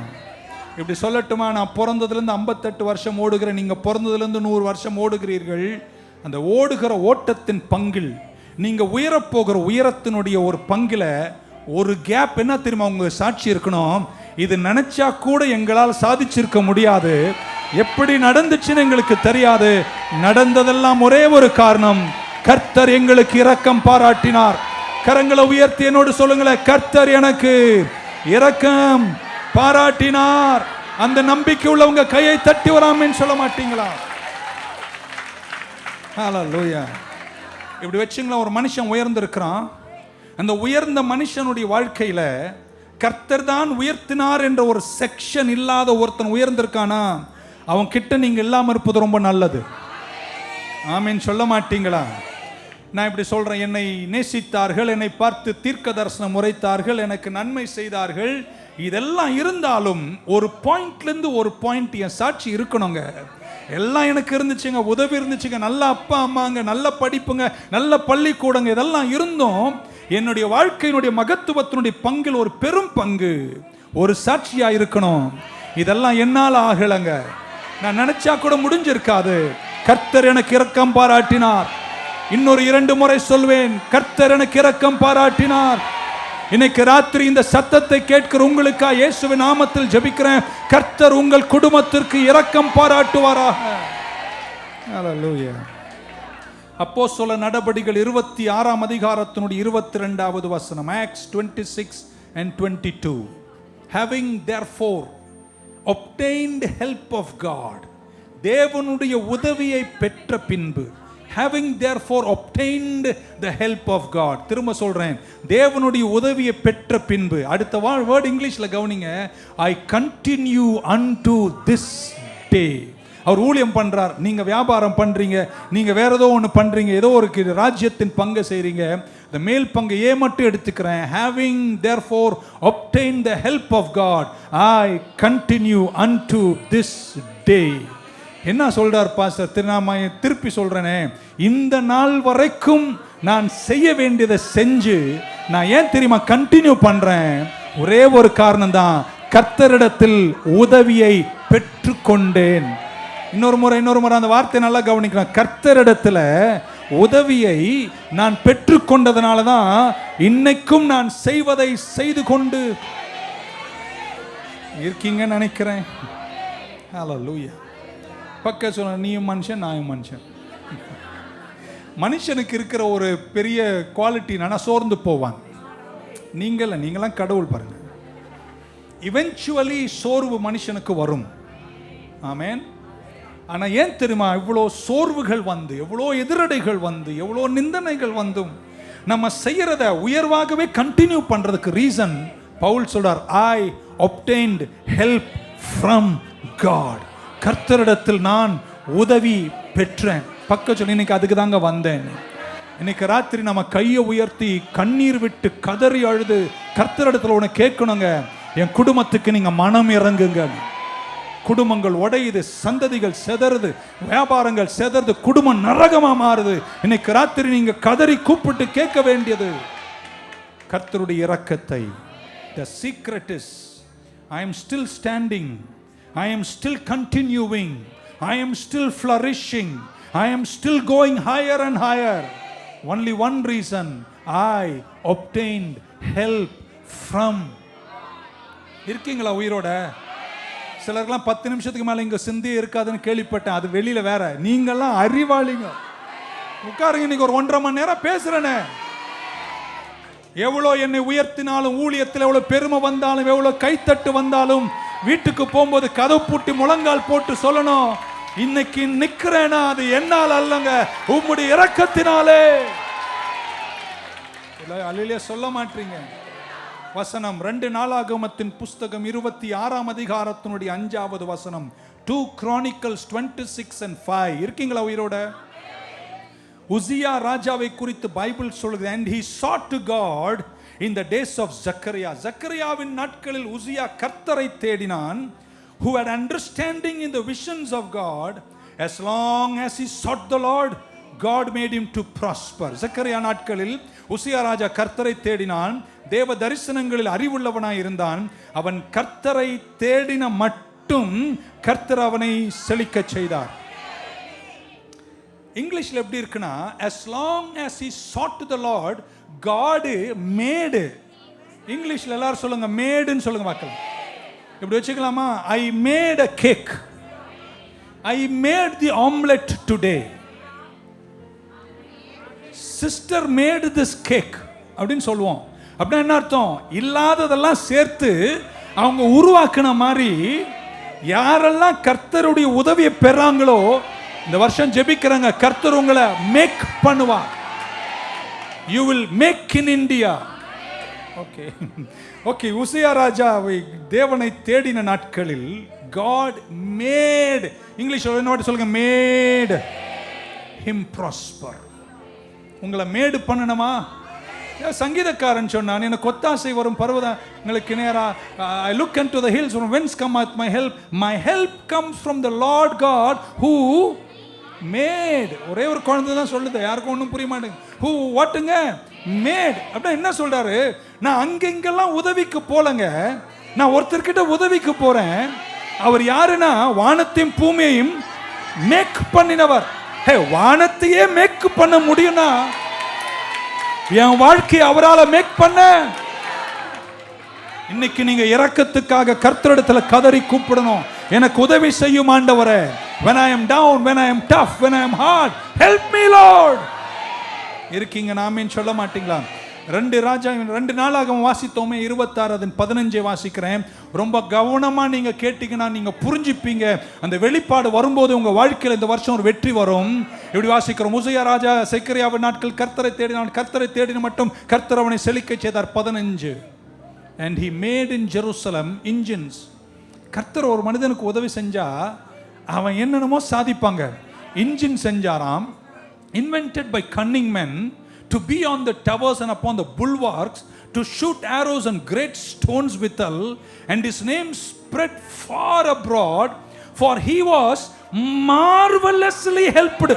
இப்படி சொல்லட்டுமா, நான் பிறந்ததுலேருந்து 58 வருஷம் ஓடுகிறேன், நீங்கள் பிறந்ததுலேருந்து 100 வருஷம் ஓடுகிறீர்கள். அந்த ஓடுகிற ஓட்டத்தின் பங்கில் நீங்கள் உயரப்போகிற உயரத்தினுடைய ஒரு பங்கில் ஒரு கேப் என்ன தெரியுமா உங்கள் சாட்சி இருக்கணும். இது நினைச்சா கூட எங்களால் சாதிச்சிருக்க முடியாது, எப்படி நடந்துச்சுன்னு எங்களுக்கு தெரியாது. நடந்ததெல்லாம் ஒரே ஒரு காரணம், கர்த்தர் எங்களுக்கு இரக்கம் பாராட்டினார். கரங்களை உயர்த்தி என்னோடு சொல்லுங்களேன், கர்த்தர் எனக்கு இரக்கம் பாராட்டினார். அந்த நம்பிக்கை உள்ளவங்க கையை தட்டி வராமன்னு சொல்ல மாட்டீங்களா? ஹல்லேலூயா. இப்படி வச்சுங்களா, ஒரு மனுஷன் உயர்ந்திருக்கிறான். அந்த உயர்ந்த மனுஷனுடைய வாழ்க்கையில கர்த்தர் தான் உயர்த்தினார் என்ற ஒரு செக்ஷன் இல்லாத ஒருத்தன் உயர்ந்திருக்கானா, அவன் கிட்ட நீங்க இல்லாம இருப்பது ரொம்ப நல்லது. ஆமீன் சொல்ல மாட்டீங்களா? நான் இப்படி சொல்றேன், என்னை நேசித்தார்கள், என்னை பார்த்து தீர்க்க தரிசனம் உரைத்தார்கள், எனக்கு நன்மை செய்தார்கள், இதெல்லாம் இருந்தாலும் ஒரு பாயிண்ட்ல இருந்து ஒரு பாயிண்ட் என் சாட்சி இருக்கணுங்க. எல்லாம் எனக்கு இருந்துச்சுங்க, உதவி இருந்துச்சுங்க, நல்ல அப்பா அம்மாங்க, நல்ல படிப்புங்க, நல்ல பள்ளிக்கூடங்க, இதெல்லாம் இருந்தும் என்னுடைய வாழ்க்கையினுடைய மகத்துவத்தினுடைய பங்கில் ஒரு பெரும் பங்கு ஒரு சாட்சியா இருக்கணும். இதெல்லாம் என்னால் ஆகலங்க, நான் நினைச்சா கூட முடிஞ்சிருக்காது. கர்த்தர் எனக்கு இரக்கம் பாராட்டினார். இன்னொரு 2 முறை சொல்வேன், கர்த்தர் எனக்கு இரக்கம் பாராட்டினார். இன்னைக்கு ராத்திரி இந்த சத்தத்தை கேட்கிற உங்களுக்கா இயேசுவின் நாமத்தில் ஜெபிக்கிறேன், கர்த்தர் உங்கள் குடும்பத்திற்கு இரக்கம் பாராட்டுவாராக. ஹல்லேலூயா. அப்போஸ்தல நடபடிகள் 26ஆம் அதிகாரத்தினுடைய 22வது வசனம், Acts 26:22. Having therefore obtained help of God, தேவனுடைய உதவியை பெற்ற பின்பு, having therefore obtained the help of God. திரும்ப சொல்றேன், தேவனுடைய உதவியை பெற்ற பின்பு. அடுத்த வேர்ட் இங்கிலீஷ்ல கவனிங்க, I continue unto this day. அவர் ஊழியம் பண்றார், நீங்க வியாபாரம் பண்றீங்க, நீங்க வேற ஏதோ ஒன்று பண்றீங்க, ஏதோ ஒரு ராஜ்யத்தின் பங்கு செய்றீங்க, இந்த மேல் பங்கு ஏ மட்டும் எடுத்துக்கிறேன். having therefore obtained the help of God, I continue unto this day. என்ன சொல்றார் பாஸ்டர்? திருப்பி சொல்றேனே, இந்த நாள் வரைக்கும் நான் செய்ய வேண்டியதை செஞ்சு நான் ஏன் தெரியுமா கண்டினியூ பண்றேன்? ஒரே ஒரு காரணம் தான், கர்த்தரிடத்தில் உதவியை பெற்றுக்கொண்டேன். இன்னொரு முறை அந்த வார்த்தை நல்லா கவனிக்கலாம். கர்த்தரிடத்துல உதவியை நான் பெற்றுக்கொண்டதனால தான் இன்னைக்கும் நான் செய்வதை செய்து கொண்டு இருக்கீங்கன்னு நினைக்கிறேன். ஹல்லேலூயா. பக்க சொல்ல, நீயும் மனுஷன் நாயும் மனுஷன். மனுஷனுக்கு இருக்கிற ஒரு பெரிய குவாலிட்டி என்னன்னா, சோர்ந்து போவான். நீங்களாம் கடவுள் பாருங்க, இவென்ச்சுவலி சோர்வு மனுஷனுக்கு வரும். ஆமென். ஆனால் ஏன் தெரியுமா, இவ்வளோ சோர்வுகள் வந்து, எவ்வளோ எதிரடைகள் வந்து, எவ்வளோ நிந்தனைகள் வந்தும் நம்ம செய்யறத உயர்வாகவே கண்டினியூ பண்றதுக்கு ரீசன் பவுல் சொல்றார், I obtained help from God. கர்த்தரிடத்தில் நான் உதவி பெற்றேன். பக்க சொல்லி, இன்னைக்கு அதுக்கு தாங்க வந்தேன். இன்னைக்கு ராத்திரி நம்ம கையை உயர்த்தி கண்ணீர் விட்டு கதறி அழுது கர்த்தரிடத்தில் உனக்கு கேட்கணுங்க, என் குடும்பத்துக்கு நீங்க மனம் இறங்குங்க. குடும்பங்கள் உடையுது, சந்ததிகள் செதறுது, வியாபாரங்கள் செதறுது, குடும்பம் நரகமா மாறுது. இன்னைக்கு ராத்திரி நீங்க கதறி கூப்பிட்டு கேட்க வேண்டியது கர்த்தருடைய இரக்கத்தை. The secret is, I am still standing, I am still continuing, I am still flourishing, I am still going higher and higher. Only one reason, I obtained help from. இருக்கீங்களா உயிரோட? சிலர்லாம் 10 நிமிஷத்துக்கு மேலே இங்கே சிந்தியே இருக்காதுன்னு கேள்விப்பட்டேன். அது வெளியில வேற. நீங்கள்லாம் அறிவாளிங்க. உட்காருங்க, இன்னைக்கு ஒரு 1.5 மணி நேரம் பேசுறேனே. எவ்வளோ என்னை உயர்த்தினாலும், ஊழியத்தில் எவ்வளோ பெருமை வந்தாலும், எவ்வளோ கைத்தட்டு வந்தாலும், வீட்டுக்கு போகும்போது கதவு பூட்டி முழங்கால் போட்டு சொல்லணும், இன்னைக்கு நிக்கிறேனா அது என்னால் அல்லங்க, உம்முடைய இரக்கத்தினாலே. அல்லேலூயா சொல்ல மாட்டீங்க. வசனம் 2 நாளாகமத்தின் புஸ்தகம் 26ஆம் அதிகாரத்தினுடைய 5வது வசனம், 2 Chronicles 26:5. இருக்கீங்களா உயிரோட? உசியா ராஜாவை குறித்து பைபிள் சொல்லுது, and he sought to God in the days of Zechariah. ஜக்கரியாவின் நாட்களில் உசியா கர்த்தரை தேடினான். who had understanding in the visions of God, as long as he sought the Lord, God made him to prosper. Zakariya நாட்களில் உசியா ராஜா கர்த்தரை தேடினான், தேவ தரிசனங்களில் அறிவுள்ளவனாய் இருந்தான். அவன் கர்த்தரை தேடின மட்டும் கர்த்தர் அவனை செழிக்க செய்தார். இங்கிலீஷ்ல எப்படி இருக்குன்னா, as long as he sought the Lord, God made. இங்கிலீஷ்ல எல்லாரும் சொல்லுங்க, மேடுன்னு சொல்லுங்க மக்கள். இப்படி வச்சுக்கலாமா? I made a cake, I made the omelette today, sister made this cake அப்படின்னு சொல்லுவோம். அப்படின்னா என்ன அர்த்தம்? இல்லாததெல்லாம் சேர்த்து அவங்க உருவாக்குன மாதிரி யாரெல்லாம் கர்த்தருடைய உதவியை பெறாங்களோ இந்த வருஷம் ஜெபிக்கிறாங்க, கர்த்தர் உங்களை மேக் பண்ணுவார். You will make in India. Okay okay. Uzziah ராஜாவை தேவனை தேடின நாட்களில் God made, இங்கிலீஷ்ல என்ன வார்த்தை சொல்லுங்க, made him prosper. உங்களை மேடு பண்ணணுமா? சங்கீதக்காரன் சொன்னான், எனக்கு ஒத்தாசை வரும் பர்வதங்களுக்கு நேரா. I look unto the hills, from whence cometh my help? My help comes from the Lord God who made. ஒரே ஒரு குழந்தை தான் சொல்லுது, யாருக்கும் ஒன்றும் புரிய மாட்டேங்குது. who வாட்டுங்க made அப்படின்னா என்ன சொல்றாரு? நான் அங்கெங்கெல்லாம் உதவிக்கு போலங்க, நான் ஒருத்தர்கிட்ட உதவிக்கு போறேன். அவர் யாருன்னா வானத்தையும் பூமியையும் மேக் பண்ணினவர். வானத்தையே மேக் பண்ண முடியும்னா என் வாழ்க்கையை அவரால மேக் பண்ண. இன்னைக்கு நீங்க இரக்கத்துக்காக கர்த்தரிடத்துல கதறி கூப்பிடணும், எனக்கு உதவி செய்யும் ஆண்டவரே. when I am down, when I am tough, when I am hard, help me Lord. இருக்கீங்க, நாமேன்னு சொல்ல மாட்டீங்களா? 2 நாளாகவும் வாசித்தோமே 26:15 வாசிக்கிறேன். ரொம்ப கவனமா நீங்க கேட்டீங்கன்னா நீங்க புரிஞ்சுப்பீங்க. அந்த வெளிப்பாடு வரும்போது உங்க வாழ்க்கையில் இந்த வருஷம் ஒரு வெற்றி வரும். இப்படி வாசிக்கிறோம், உசியா ராஜா செக்கரியாவின் நாட்கள் கர்த்தரை தேடினான், கர்த்தரை தேடின மட்டும் கர்த்தர் அவனை செழிக்க செய்தார். 15 and he made in Jerusalem engines. கர்த்தர் ஒரு மனிதனுக்கு உதவி செஞ்சா அவன் என்னென்னமோ சாதிப்பாங்க. இன்ஜின் செஞ்சாராம், invented by cunning men to be on the towers and upon the bulwarks, to shoot arrows and great stones withal, and his name spread far abroad, for he was marvelously helped.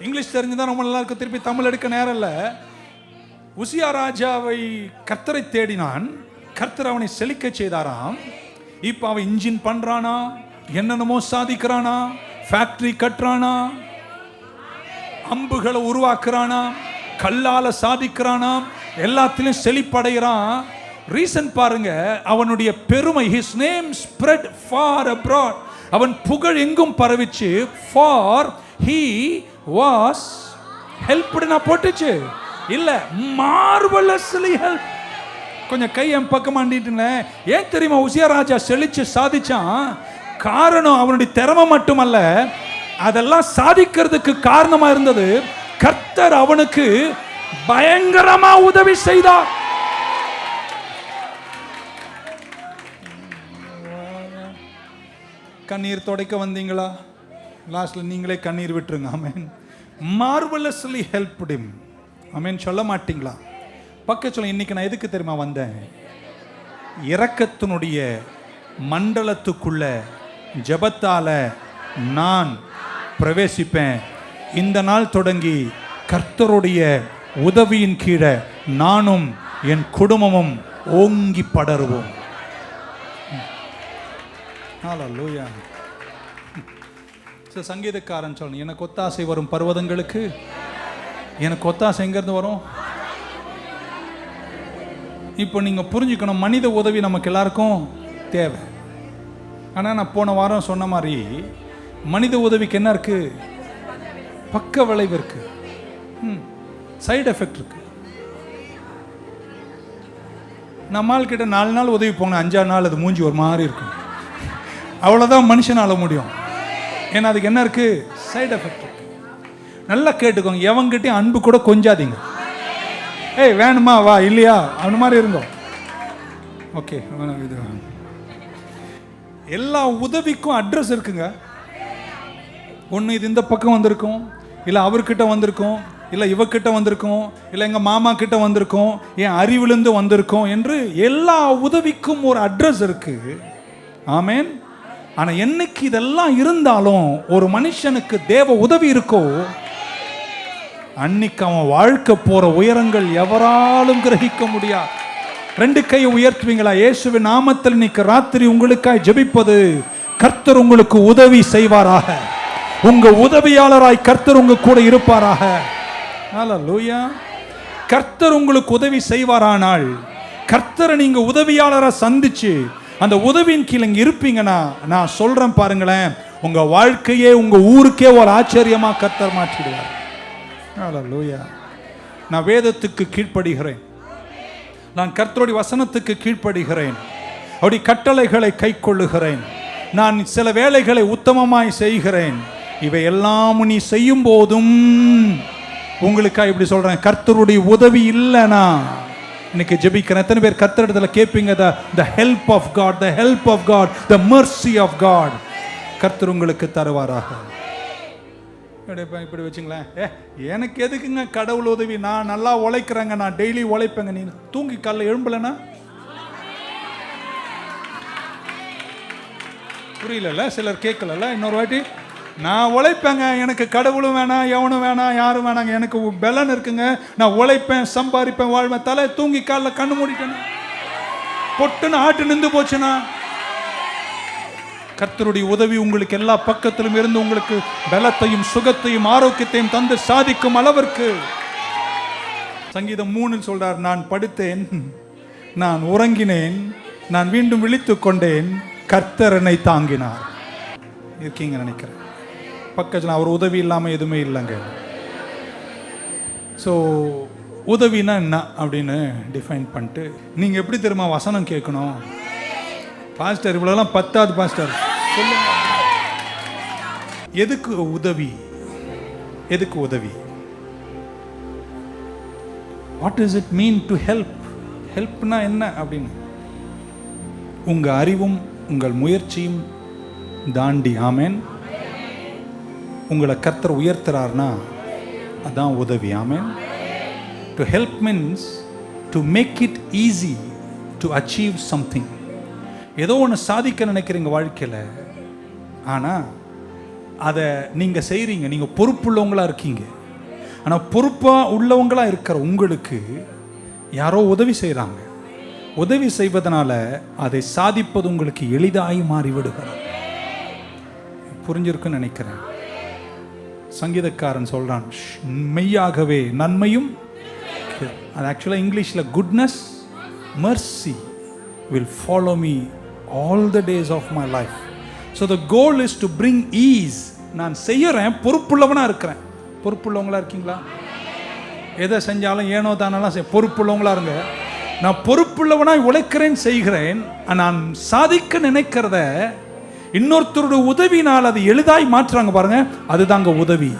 English தெரிஞ்சுதான் ரொம்ப நல்லா இருக்கு, திருப்பி தமிழ் எடுக்க நேரம் இல்லை. உசியா ராஜாவை கர்த்தரை தேடினான், கர்த்தர் அவனை செழிக்க செய்தாராம். இப்போ அவன் இன்ஜின் பண்றானா, என்னென்னமோ சாதிக்கிறானா, ஃபேக்டரி கட்டுறானா, அம்புகளை உருவாக்குறானா, கல்லால சாதிக்கிறானாம், எல்லாத்திலும் செழிப்படைகிறான். ரீசன் பாருங்க, அவனுடைய பெருமை. his name spread far abroad. அவன் புகழ் எங்கும் பரவிச்சு. for he was helped நான் போட்டுச்சு இல்ல, marvelously helped. கொஞ்சம் கை என் பக்கம் ஆண்டிட்டுங்க. ஏன் தெரியுமா உசியா ராஜா செழிச்சு சாதிச்சான்? காரணம் அவனுடைய திறமை மட்டுமல்ல, அதெல்லாம் சாதிக்கிறதுக்கு காரணமா இருந்தது கர்த்தர் அவனுக்கு பயங்கரமா உதவி செய்தார். கண்ணீர் துடைக்க வந்தீங்களா? லாஸ்ட்ல நீங்களே கண்ணீர் விட்டுருங்க. ஆமென். marvelously helped him. ஆமென் சொல்ல மாட்டீங்களா? பக்கத்துல சொல்ல, இன்னைக்கு நான் எதுக்கு தெரியுமா வந்தேன்? இரக்கத்தினுடைய மண்டலத்துக்குள்ள ஜெபத்தால நான் பிரவேசிப்பேன். இந்த நாள் தொடங்கி கர்த்தருடைய உதவியின் கீழே நானும் என் குடும்பமும் ஓங்கி படருவோம். ஹல்லேலூயா. சங்கீதக்காரன் சொல்லணும், எனக்கு ஒத்தாசை வரும் பர்வதங்களுக்கு. எனக்கு ஒத்தாசை எங்கிருந்து வரும்? இப்போ நீங்க புரிஞ்சுக்கணும், மனித உதவி நமக்கு எல்லாருக்கும் தேவை. ஆனால் நான் போன வாரம் சொன்ன மாதிரி மனித உதவிக்கு என்ன இருக்கு? பக்க விளைவு இருக்கு, சைடு எஃபெக்ட் இருக்கு. நம்மால் கிட்ட 4 நாள் உதவி போங்க, 5ஆவது நாள் அது மூஞ்சி ஒரு மாதிரி இருக்கும். அவ்வளோதான் மனுஷனால முடியும். ஏன்னா அதுக்கு என்ன இருக்கு? சைடு எஃபெக்ட் இருக்கு. நல்லா கேட்டுக்கோங்க, எவங்கிட்டையும் அன்பு கூட கொஞ்சாதீங்க. ஏய் வேணுமா வா, இல்லையா அந்த மாதிரி இருந்தோம். ஓகே, இது எல்லா உதவிக்கும் அட்ரஸ் இருக்குங்க. ஒன்று இது இந்த பக்கம் வந்திருக்கும், இல்லை அவர்கிட்ட வந்திருக்கும், இல்லை இவக்கிட்ட வந்திருக்கும், இல்லை எங்கள் மாமா கிட்ட வந்திருக்கும், என் அறிவிலிருந்து வந்திருக்கும் என்று எல்லா உதவிக்கும் ஒரு அட்ரஸ் இருக்கு. ஆமேன். ஆனால் என்னைக்கு இதெல்லாம் இருந்தாலும் ஒரு மனுஷனுக்கு தேவ உதவி இருக்கோ அன்னைக்கு அவன் வாழ்க்கை போற உயரங்கள் எவராலும் கிரகிக்க முடியாது. 2 கையை உயர்த்துவீங்களா? இயேசுவின் நாமத்தில் இன்னைக்கு ராத்திரி உங்களுக்காய் ஜெபிப்பது, கர்த்தர் உங்களுக்கு உதவி செய்வாராக. உங்க உதவியாளராய் கர்த்தர் உங்க கூட இருப்பாராக. ஹல்லேலூயா. கர்த்தர் உங்களுக்கு உதவி செய்வாரானால், கர்த்தரை நீங்க உதவியாளரை சந்திச்சு அந்த உதவியின் கீழே இருப்பீங்கன்னா, நான் சொல்றேன் பாருங்களேன், உங்க வாழ்க்கையே உங்க ஊருக்கே ஒரு ஆச்சரியமா கர்த்தர் மாற்றிடுவார். ஹல்லேலூயா. நான் வேதத்துக்கு கீழ்ப்படுகிறேன், நான் கர்த்தருடைய வசனத்துக்கு கீழ்ப்படுகிறேன், அவருடைய கட்டளைகளை கைக்கொள்ளுகிறேன், நான் சில வேலைகளை உத்தமமாய் செய்கிறேன். இவை எல்லாம் நீ செய்யும் போதும் உங்களுக்காக இப்படி சொல்றேன், கர்த்தருடைய உதவி இல்லைனா இன்னைக்கு ஜெபிக்கிறேன். எத்தனை பேர் கர்த்தரிடத்துல கேட்பீங்க? the help of God, the help of God, the mercy of God கர்த்தர் உங்களுக்கு தருவாராக. இப்படி வச்சுங்களேன், எனக்கு எதுக்குங்க கடவுள் உதவி, நான் நல்லா உழைக்கிறேங்க, நான் டெய்லி உழைப்பேங்க. நீ தூங்கி காலைல எழும்பலன்னா புரியல, சிலர் கேட்கல. இன்னொரு வாட்டி, நான் உழைப்பேங்க, எனக்கு கடவுளும் வேணாம், எவனும் வேணாம், யாரும் வேணாங்க, எனக்கு பலன் இருக்குங்க, நான் உழைப்பேன், சம்பாதிப்பேன், வாழ்வேன். தலை தூங்கி காலைல கண்ணு மூடிட்டேன், பொட்டுன்னு ஆட்டு நின்று போச்சுன்னா, கர்த்தருடைய உதவி உங்களுக்கு எல்லா பக்கத்திலும் இருந்து உங்களுக்கு பலத்தையும் சுகத்தையும் ஆரோக்கியத்தையும் தந்து சாதிக்கும் அளவிற்கு. சங்கீதம் 3 சொல்றார், நான் படுத்தேன், நான் உறங்கினேன், நான் மீண்டும் விழித்துக் கொண்டேன், கர்த்தர் என்னை தாங்கினார். இருக்கீங்க நினைக்கிறேன் பக்கத்தில். அவர் உதவி இல்லாமல் எதுவுமே இல்லைங்க. ஸோ உதவினா என்ன அப்படின்னு டிஃபைன் பண்ணிட்டு, நீங்கள் எப்படி தெரியுமா வசனம் கேட்கணும்? பாஸ்டர் இவ்வளோலாம் பத்தாது பாஸ்டர், சொல்லுங்க எதுக்கு உதவி? எதுக்கு உதவி? What is it mean to help? ஹெல்ப்னா என்ன அப்படின்னு உங்கள் அறிவும் உங்கள் முயற்சியும் தாண்டி, ஆமேன், உங்களை கர்த்தர் உயர்த்துறார்னா அதான் உதவி. Amen. To help means to make it easy to achieve something. ஏதோ ஒன்று சாதிக்க நினைக்கிறீங்க வாழ்க்கையில், ஆனால் அதை நீங்கள் செய்கிறீங்க, நீங்கள் பொறுப்புள்ளவங்களாக இருக்கீங்க. ஆனால் பொறுப்பாக உள்ளவங்களாக இருக்கிற உங்களுக்கு யாரோ உதவி செய்கிறாங்க. உதவி செய்வதனால அதை சாதிப்பது உங்களுக்கு எளிதாகி மாறிவிடுகிறது. புரிஞ்சிருக்குன்னு நினைக்கிறேன். சங்கீதக்காரன் சொல்கிறான், மெய்யாகவே நன்மையும், அது ஆக்சுவலாக இங்கிலீஷில் goodness mercy will follow me all the days of my life. So the goal is to bring ease. நான் செய்யறேன், பொறுப்புள்ளவனா இருக்கிறேன். பொறுப்புள்ளவங்களா இருக்கீங்களா? எதை செஞ்சாலும் ஏனோ தானெல்லாம் பொறுப்புள்ளவங்களா இருங்க. நான் பொறுப்புள்ளவனாய் உழைக்கிறேன், செய்கிறேன். நான் சாதிக்க நினைக்கிறத இன்னொருத்தருடைய உதவினால் அது எளிதாய் மாற்றுறாங்க பாருங்க, அதுதாங்க உதவி.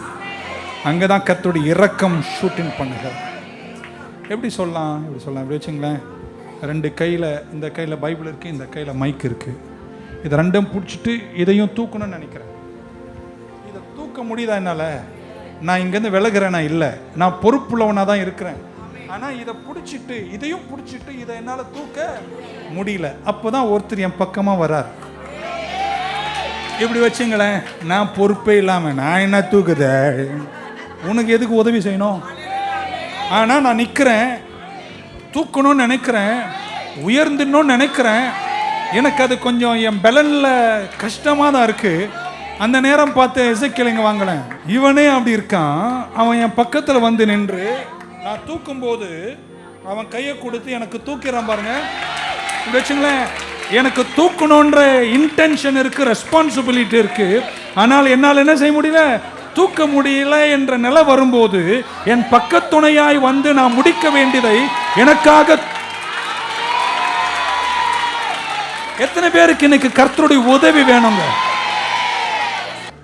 அங்கதான் கர்த்தருடைய இரக்கம் ஷூட்டிங் பண்ணுங்க. எப்படி சொல்லலாம்? இப்படி வச்சுங்களேன், 2 கையில், இந்த கையில் பைபிள் இருக்குது, இந்த கையில் மைக் இருக்குது. இதை ரெண்டும் பிடிச்சிட்டு இதையும் தூக்கணும்னு நினைக்கிறேன். இதை தூக்க முடியுதா என்னால்? நான் இங்கேருந்து விலகிறேனா? இல்லை, நான் பொறுப்புள்ளவனாக தான் இருக்கிறேன். ஆனால் இதை பிடிச்சிட்டு இதையும் பிடிச்சிட்டு இதை என்னால் தூக்க முடியல. அப்போ தான் ஒருத்தர் என் பக்கமாக வரார். இப்படி வச்சுங்களேன், நான் பொறுப்பே இல்லாமல் நான் என்ன தூக்குத, உனக்கு எதுக்கு உதவி செய்யணும்? ஆனால் நான் நிற்கிறேன், தூக்கணும்னு நினைக்கிறேன், உயர்ந்துடணும்னு நினைக்கிறேன். எனக்கு அது கொஞ்சம் என் பலனில் கஷ்டமாக தான் இருக்குது. அந்த நேரம் பார்த்து எசேக்கியேல் வாங்கலேன், இவனே அப்படி இருக்கான். அவன் என் பக்கத்தில் வந்து நின்று நான் தூக்கும்போது அவன் கையை கொடுத்து எனக்கு தூக்கிறான் பாருங்க. இப்படி வச்சுங்களேன், எனக்கு தூக்கணுன்ற இன்டென்ஷன் இருக்குது, ரெஸ்பான்சிபிலிட்டி இருக்குது. ஆனால் என்னால் என்ன செய்ய முடியல, தூக்க முடியல என்ற நிலை வரும்போது என் பக்கத்துணையாய் வந்து நான் முடிக்க வேண்டியதை எனக்காக. எத்தனை பேருக்கு இன்னைக்கு கர்த்தருடைய உதவி வேணுங்க?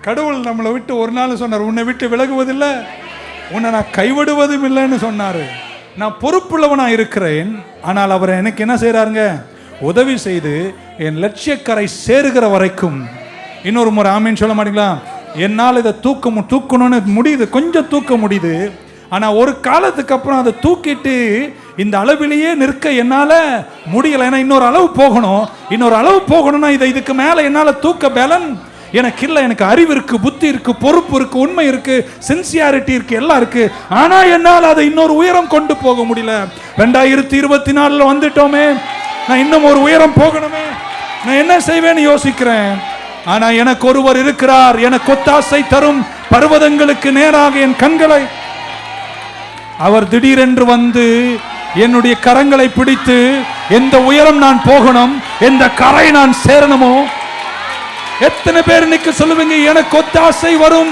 கடவுள் நம்மளை விட்டு ஒரு நாள் சொன்னார், உன்னை விட்டு விலகுவதில்லை, உன்னை நான் கைவிடுவதும் இல்லைன்னு சொன்னார். நான் பொறுப்புள்ளவனா இருக்கிறேன். ஆனால் அவர் எனக்கு என்ன செய்யறாருங்க, உதவி செய்து என் லட்சியக்கரை சேருகிற வரைக்கும். இன்னொரு முறை ஆமீன் சொல்ல மாட்டீங்களா? என்னால் இதை தூக்கணும்னு முடியுது, கொஞ்சம் தூக்க முடியுது. ஆனால் ஒரு காலத்துக்கு அப்புறம் அதை தூக்கிட்டு இந்த அளவிலேயே நிற்க என்னால் முடியலை. ஏன்னா இன்னொரு அளவு போகணும். இன்னொரு அளவு போகணும்னா இதுக்கு மேலே என்னால் தூக்க பலன் எனக்கு இல்லை. எனக்கு அறிவு இருக்கு, புத்தி இருக்கு, பொறுப்பு இருக்கு, உண்மை இருக்கு, சின்சியாரிட்டி இருக்கு, எல்லாம் இருக்கு. ஆனால் என்னால் அதை இன்னொரு உயரம் கொண்டு போக முடியல. 2024 வந்துட்டோமே, நான் இன்னும் ஒரு உயரம் போகணுமே, நான் என்ன செய்வேன்னு யோசிக்கிறேன். ஆனா எனக்கு ஒருவர் இருக்கிறார், எனக்கு ஒத்தாசை தரும் பர்வதங்களுக்கு நேராக என் கண்களை. அவர் திடீரென்று வந்து என்னுடைய கரங்களை பிடித்து எந்த உயரம் நான் போகணும், எந்த கரை நான் சேரணுமோ. எத்தனை பேர் இன்னைக்கு சொல்லுவீங்க, எனக்கு ஒத்தாசை வரும்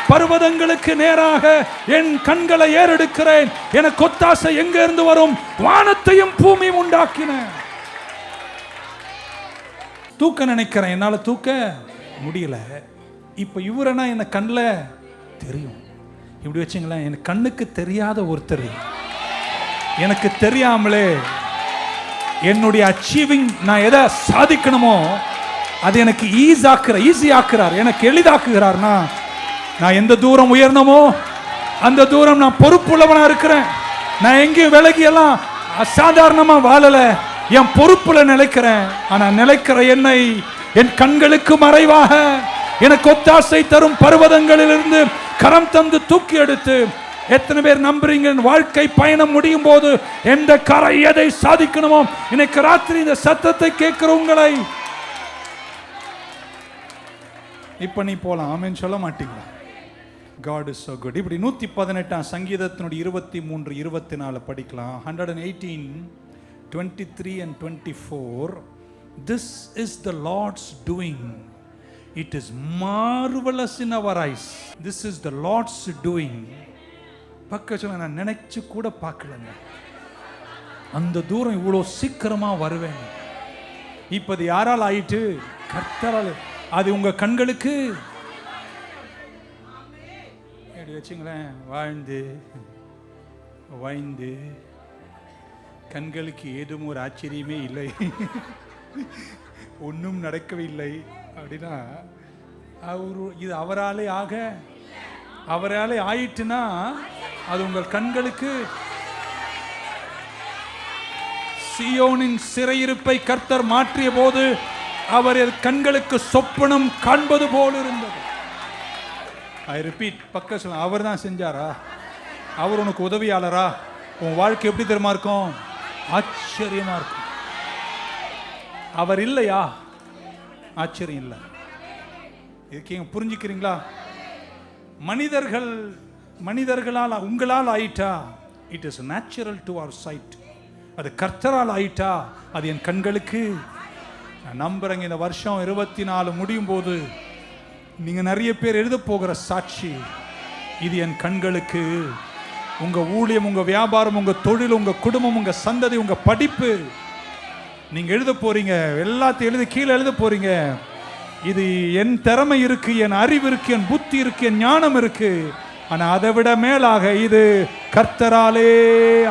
பர்வதங்களுக்கு நேராக என் கண்களை ஏறெடுக்கிறேன். எனக்கு ஒத்தாசை எங்க இருந்து வரும்? வானத்தையும் பூமியும் உண்டாக்கினேன். தூக்க நினைக்கிறேன், என்னால் தூக்க முடியல. இப்போ இவரனா என்ன கண்ணில் தெரியும். இப்படி வச்சுங்களேன், எனக்கு கண்ணுக்கு தெரியாத ஒருத்தர் எனக்கு தெரியாமலே என்னுடைய அச்சீவிங், நான் எதை சாதிக்கணுமோ அது எனக்கு ஈஸி ஆக்குறார், எனக்கு எளிதாக்குகிறார்னா நான் எந்த தூரம் உயர்ந்தமோ அந்த தூரம் நான் பொறுப்புள்ளவனா இருக்கிறேன். நான் எங்கேயும் விலகி எல்லாம் அசாதாரணமா வாழல, என் பொறுப்புல நிலைக்கிறேன். ஆனா நிலைக்கிற என்னை என் கண்களுக்கு மறைவாக எனக்கு ஒத்தாசை தரும் பர்வதங்களிலிருந்து கரம் தந்து தூக்கி எடுத்து, எத்தனை பேர் நம்புறீங்க வாழ்க்கை பயணம் முடியும் போது எந்த கரை எதை சாதிக்கணுமோ, இன்னைக்கு ராத்திரி இந்த சத்தத்தை கேட்கிற உங்களை இப்ப நீ போலாம், ஆமென் சொல்ல மாட்டீங்களா? God is so good. இப்படி 118 சங்கீதத்தினுடைய 23 24 படிக்கலாம். 118 23 and 24. This is the Lord's doing. It is marvelous in our eyes. This is the Lord's doing. பக்கத்துல நான் நினைச்சு கூட பார்க்கலங்க, அந்த தூரம் இவ்வளவு சீக்கிரமா வருவேன். இப்ப அது யாரால் ஆயிட்டு? கர்த்தரால். அது உங்க கண்களுக்கு வச்சுங்களேன், வாழ்ந்து வாய்ந்து கண்களுக்கு ஏதும் ஒரு ஆச்சரியமே இல்லை, ஒன்றும் நடக்கவில்லை அப்படின்னா இது அவராலே ஆயிட்டுனா அது உங்கள் கண்களுக்கு. சீயோனின் சிறையிருப்பை கர்த்தர் மாற்றிய போது அவர் கண்களுக்கு சொப்பனம் காண்பது போல் இருந்தது. ஐ ரிப்பீட், பக்க சொல்ல, அவர் தான் செஞ்சாரா? அவர் உனக்கு உதவியாளரா? உன் வாழ்க்கை எப்படி தெரியுமா இருக்கும்? ஆச்சரியமா இருக்கும். அவர் இல்லையா? ஆச்சரியம் இல்லை. இதுக்கு புரிஞ்சுக்கிறீங்களா? மனிதர்களால் உங்களால் ஆயிட்டா it is natural to our side. அது கர்த்தரால் ஆயிட்டா அது என் கண்களுக்கு. நான் நம்புறேங்க இந்த வருஷம் 24 முடியும் போது நீங்க நிறைய பேர் எழுத போகிற சாட்சி, இது என் கண்களுக்கு. உங்க ஊழியம், உங்க வியாபாரம், உங்க தொழில், உங்க குடும்பம், உங்க சந்ததி, உங்க படிப்பு, நீங்க எழுத போறீங்க, எல்லாத்தையும் எழுதி கீழே எழுத போறீங்க. இது என் திறமை இருக்கு, என் அறிவு இருக்கு, என் புத்தி இருக்கு, என் ஞானம் இருக்கு. ஆனா அதை விட மேலாக இது கர்த்தராலே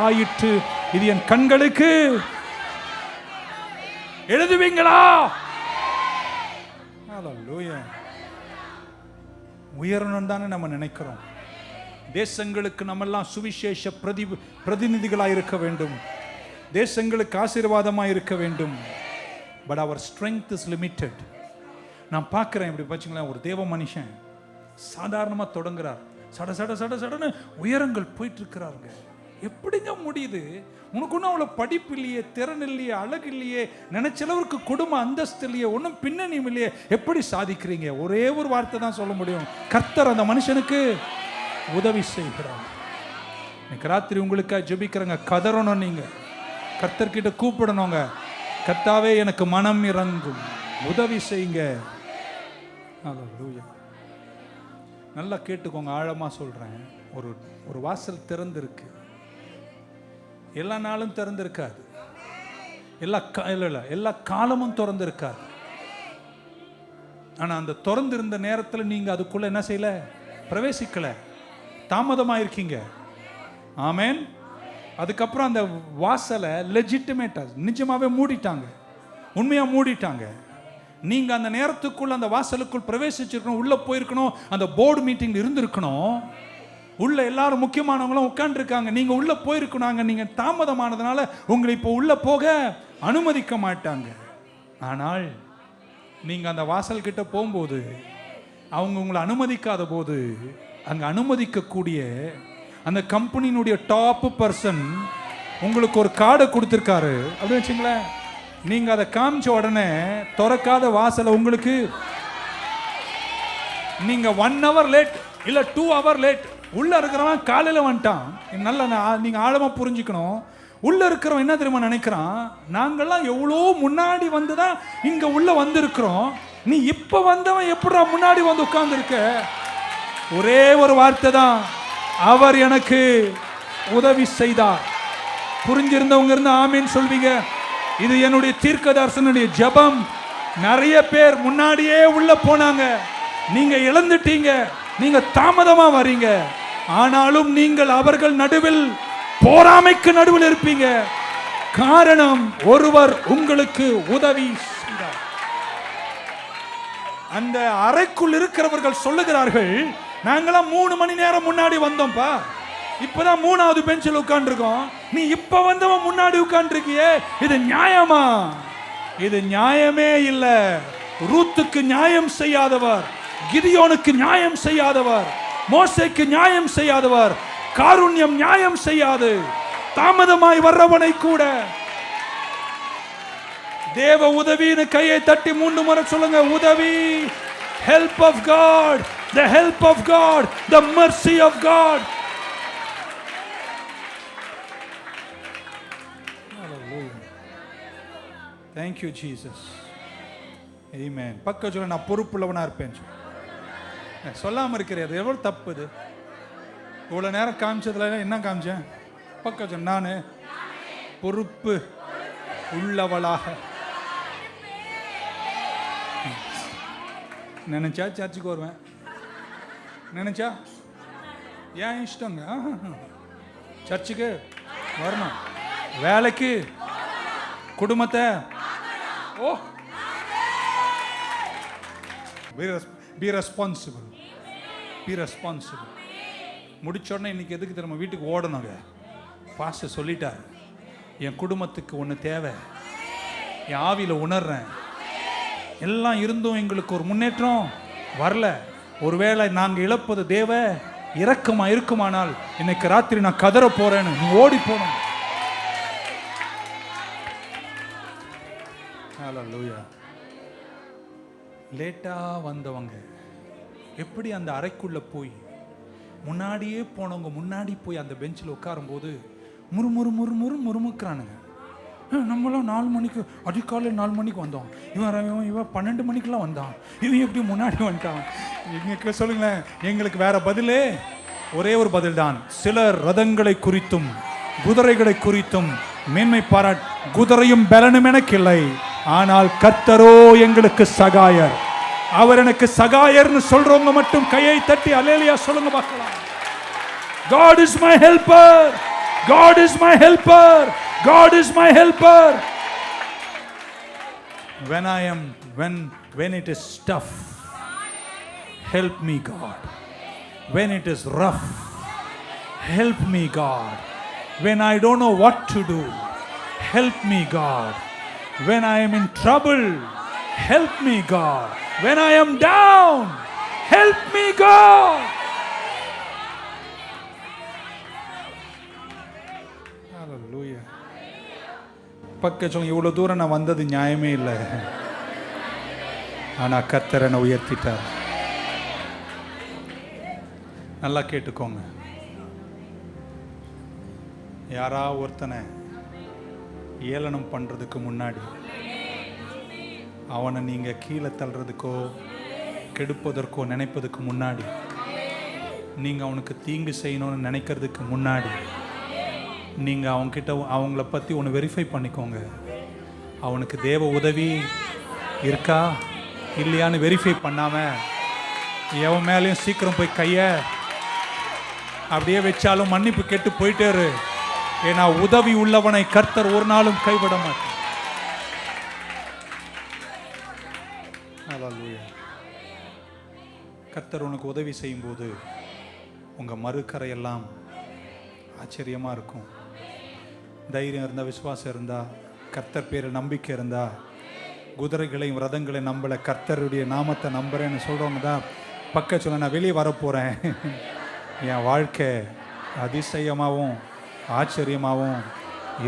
ஆயிற்று, இது என் கண்களுக்கு. எழுதுவீங்களா? ஹல்லேலூயா. உயரணும் தானே நம்ம நினைக்கிறோம். தேசங்களுக்கு நம்மெல்லாம் சுவிசேஷ பிரதிநிதிகளாக இருக்க வேண்டும், தேசங்களுக்கு ஆசீர்வாதமாக இருக்க வேண்டும். But our strength is limited. நான் பார்க்குறேன் இப்படி பார்த்தீங்களா, ஒரு தேவ மனுஷன் சாதாரணமாக தொடங்குறார், சட சட சட சடன்னு உயரங்கள் போயிட்டு இருக்கிறாருங்க. எப்படிங்க முடியுது? உனக்கு ஒன்றும் அவ்வளோ படிப்பு இல்லையே, திறன் இல்லையே, அழகு இல்லையே, நினைச்சளவுக்கு குடும்ப அந்தஸ்து இல்லையே, ஒன்றும் பின்னணியும் இல்லையே, எப்படி சாதிக்கிறீங்க? ஒரே ஒரு வார்த்தை தான் சொல்ல முடியும், கர்த்தர் அந்த மனுஷனுக்கு உதவி செய்கிறார். இன்னைக்கு ராத்திரி உங்களுக்காக ஜெபிக்கிறங்க. கதறணும், நீங்க கர்த்தர்கிட்ட கூப்பிடணுங்க. கர்த்தாவே எனக்கு மனம் இறங்கும், உதவி செய்யுங்க. நல்லா கேட்டுக்கோங்க, ஆழமா சொல்றேன். ஒரு வாசல் திறந்திருக்கு. எல்லா நாளும் திறந்திருக்காது, எல்லா காலமும் திறந்திருக்காது. ஆனா அந்த திறந்திருந்த நேரத்தில் நீங்க அதுக்குள்ள என்ன செய்யல? பிரவேசிக்கல, தாமதமாயிருக்கீங்க. ஆமேன். அதுக்கப்புறம் அந்த வாசலை லெஜிட்டிமேட்டா நிஜமாவே மூடிட்டாங்க, உண்மையா மூடிட்டாங்க. நீங்க அந்த நேரத்துக்குள்ள அந்த வாசலுக்குள் பிரவேசிச்சிருக்கணும், உள்ள போயிருக்கணும், அந்த போர்டு மீட்டிங் இருந்திருக்கணும். உள்ள எல்லாரும் முக்கியமானவங்களும் உட்கார்ந்துருக்காங்க, நீங்க உள்ள போயிருக்கணும். நீங்க தாமதமானதுனால உங்களை இப்போ உள்ள போக அனுமதிக்க மாட்டாங்க. ஆனால் நீங்க அந்த வாசல் கிட்ட போகும்போது அவங்க உங்களை அனுமதிக்காத போது அங்க அனுமதிக்கக்கூடிய அந்த கம்பெனியினுடைய டாப் பர்சன் உங்களுக்கு ஒரு கார்டை கொடுத்துருக்காரு அப்படின்னு வச்சுங்களேன். நீங்க அதை காமிச்ச உடனே திறக்காத வாசலை உங்களுக்கு, நீங்க 1 hour லேட் இல்ல 2 hour லேட், உள்ள இருக்கிறவன் காலையில வந்துட்டான். நல்லா நீங்க ஆழமா புரிஞ்சுக்கணும். உள்ள இருக்கிறவன் என்ன தெரியுமா நினைக்கிறான்? நாங்கெல்லாம் எவ்வளோ முன்னாடி வந்துதான் இங்க உள்ள வந்திருக்கிறோம், நீ இப்ப வந்தவன் எப்படா முன்னாடி வந்து உட்கார்ந்து இருக்க? ஒரே ஒரு வார்த்தை தான், அவர் எனக்கு உதவி செய்தார். புரிஞ்சிருந்தவங்க இருந்து ஆமீன் சொல்வீங்க. இது என்னுடைய தீர்க்கதரிசனுடைய ஜெபம். நிறைய பேர் முன்னாடியே உள்ள போனாங்க, நீங்க இழந்துட்டீங்க, நீங்க தாமதமா வரீங்க. ஆனாலும் நீங்கள் அவர்கள் நடுவில், போராமைக்கு நடுவில் இருப்பீங்க. காரணம், ஒருவர் உங்களுக்கு உதவி செய்தார். அந்த அறைக்குள் இருக்கிறவர்கள் சொல்லுகிறார்கள், நாங்களாம் 3 மணி நேரம் முன்னாடி வந்தோம்ப்பா, இப்பதான் 3வது பெஞ்சில் உட்கார்ந்துருக்கோம். நீ இப்ப வந்தவன் முன்னாடி உட்கார்ந்துருக்கியே, இது நியாயமா? இது நியாயமே இல்ல. ரூத்துக்கு நியாயம் செய்யாதவர், கிதியோனுக்கு நியாயம் செய்யாதவர், மோசேக்கு நியாயம் செய்யாதவர், காருண்யம் நியாயம் செய்யாது. தாமதமாய் வர்றவனை கூட தேவ உதவின்னு கையை தட்டி 3 முறை சொல்லுங்க. உதவி, help of God, the help of God, the mercy of God. Hallelujah. Thank you Jesus. Amen. பக்க சொல்ல, நான் பொறுப்புள்ளவனா இருப்பேன். சொல்லாம இருக்கிறது எவ்வளவு தப்பு. இது இவ்வளவு நேரம் காமிச்சதுல என்ன காமிச்சேன்? பக்க சொல்ல, நான் பொறுப்பு உள்ளவளாக நினைச்சா சர்ச்சுக்கு வருவேன், நினைச்சா ஏன் இஷ்டங்க சர்ச்சுக்கு வரணும், வேலைக்கு, குடும்பத்தை be responsible. முடிச்சோடனே இன்னைக்கு எதுக்கு திரும்ப வீட்டுக்கு ஓடணுங்க? பாஸ்டர் சொல்லிட்டார், என் குடும்பத்துக்கு ஒன்று தேவை, என் ஆவியில் உணர்றேன். எல்லாம் இருந்தும் எங்களுக்கு ஒரு முன்னேற்றம் வரல. ஒருவேளை நாங்கள் இழப்பது தேவ இரக்கமா இருக்குமானால் இன்னைக்கு ராத்திரி நான் கதற போறேன்னு நீ ஓடி போகணும். ஹல்லேலூயா. லேட்டா வந்தவங்க எப்படி அந்த அறைக்குள்ள போய், முன்னாடியே போனவங்க முன்னாடி போய் அந்த பெஞ்சில் உட்காரும்போது முறுமுறுக்கிறானுங்க. நம்மளும் 4 மணிக்கு, அதிகாலை 4 மணிக்கு வந்தோம், இவன் 12 மணிக்கெல்லாம் வந்தான், இவன் எப்படி முன்னாடி வந்துட்டான்? எங்களுக்கு சொல்லுங்களேன். எங்களுக்கு வேற பதிலே, ஒரே ஒரு பதில் தான். சிலர் ரதங்களை குறித்தும் குதிரைகளை குறித்தும் மேன்மை பாராட், குதிரையும் பலனும் எனக்கு இல்லை, ஆனால் கர்த்தரோ எங்களுக்கு சகாயர். அவர் எனக்கு சகாயர்னு சொல்றவங்க மட்டும் கையை தட்டி அல்லேலூயா சொல்லுங்க பார்க்கலாம். God is my helper. God is my helper. God is my helper. When it is tough, help me God. When it is rough, help me God. When I don't know what to do, help me God. When I am in trouble, help me God. When I am down, help me God. Hallelujah. பக்க சொல்லுங்க, இவ்வளவு தூரம் நான் வந்தது நியாயமே இல்லை, ஆனா கர்த்தர் என்னை உயர்த்திட்டார். நல்லா கேட்டுக்கோங்க. யாரா ஒருத்தனை ஏளனம் பண்றதுக்கு முன்னாடி, அவனை நீங்க கீழே தள்ளுறதுக்கோ கெடுப்பதற்கோ நினைப்பதுக்கு முன்னாடி, நீங்க அவனுக்கு தீங்கு செய்யணும்னு நினைக்கிறதுக்கு முன்னாடி, நீங்க அவங்ககிட்ட அவங்கள பத்தி ஒன்று வெரிஃபை பண்ணிக்கோங்க. அவனுக்கு தேவ உதவி இருக்கா இல்லையான்னு வெரிஃபை பண்ணாம எவன் மேலேயும் சீக்கிரம் போய் கைய அப்படியே வச்சாலும் மன்னிப்பு கேட்டு போயிட்டே இரு. ஏன்னா உதவி உள்ளவனை கர்த்தர் ஒரு நாளும் கைவிட மாட்டார். கர்த்தர் உனக்கு உதவி செய்யும்போது உங்க மறுக்கரையெல்லாம் ஆச்சரியமா இருக்கும். தைரியம் இருந்தா, விசுவாசம் இருந்தா, கர்த்தர் பேரில் நம்பிக்கை இருந்தா, குதிரைகளையும் ரதங்களையும் நம்பல, கர்த்தருடைய நாமத்தை நம்புறேன்னு சொல்றவங்க தான் பக்க சொல்ல, நான் வெளியே வரப்போறேன், என் வாழ்க்கை அதிசயமாகவும் ஆச்சரியமாகவும்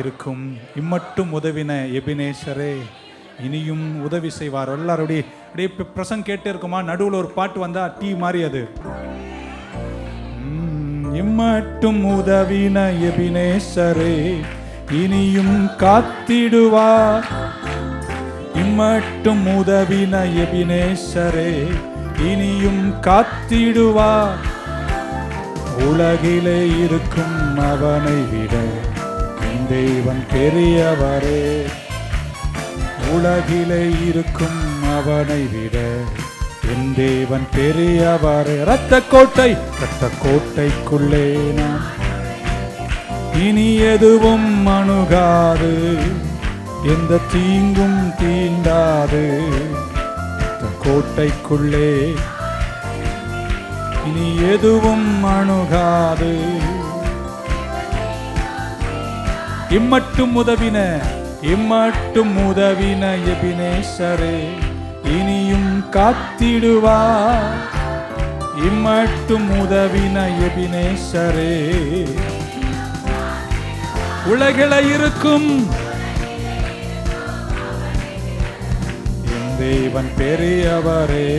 இருக்கும். இம்மட்டும் உதவின எபினேசரே இனியும் உதவி செய்வார். எல்லாருடைய அப்படியே பிரசங்க கேட்டே இருக்குமா, நடுவில் ஒரு பாட்டு வந்தா டீ மாதிரி அது. இம்மட்டும் உதவின எபினேசரே இனியும் காத்திடுவார். இம்மட்டும் உதவின எபினேசரே இனியும் காத்திடுவார். உலகிலே இருக்கும் அவனை விட என் தேவன் பெரியவரே. உலகிலே இருக்கும் அவனை விட என் தேவன் பெரியவரே. இரத்த கோட்டைக்குள்ளே நான் இனி எதுவும் அணுகாது, எந்த தீங்கும் தீண்டாது. கோட்டைக்குள்ளே இனி எதுவும் அணுகாது. இம்மட்டும் உதவின எபினேசரே இனியும் காத்திடுவார். இம்மட்டும் உதவின எபினேசரே உலகில இருக்கும் என் தேவன் பெரியவரே.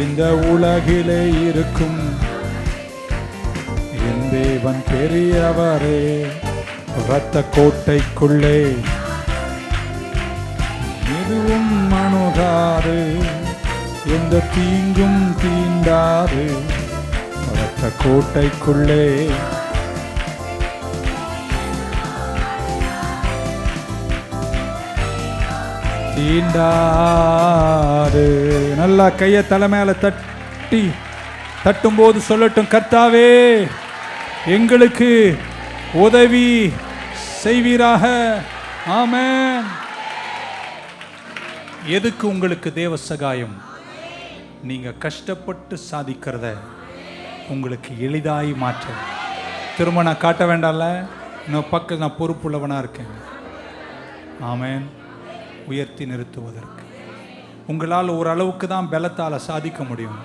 இந்த உலகிலே இருக்கும் என் தேவன் பெரியவரே. இரத்த கோட்டைக்குள்ளே எதுவும் அணுகாது, எந்த தீங்கும் தீண்டாது. இரத்த கோட்டைக்குள்ளே தீண்டாது. நல்லா கையை தலை மேல தட்டும் போது சொல்லட்டும், கர்த்தாவே எங்களுக்கு உதவி செய்வீராக. ஆமென். எதுக்கு உங்களுக்கு தேவ சகாயம்? நீங்க கஷ்டப்பட்டு சாதிக்கிறத உங்களுக்கு எளிதாய் மாற்ற. திரும்ப நான் காட்ட வேண்டாம்ல, இன்னும் பக்கம் நான் பொறுப்புள்ளவனா இருக்கேன். ஆமென். உயர்த்தி நிறுத்துவதற்கு உங்களால் ஓரளவுக்கு தான் பலத்தால் சாதிக்க முடியும்.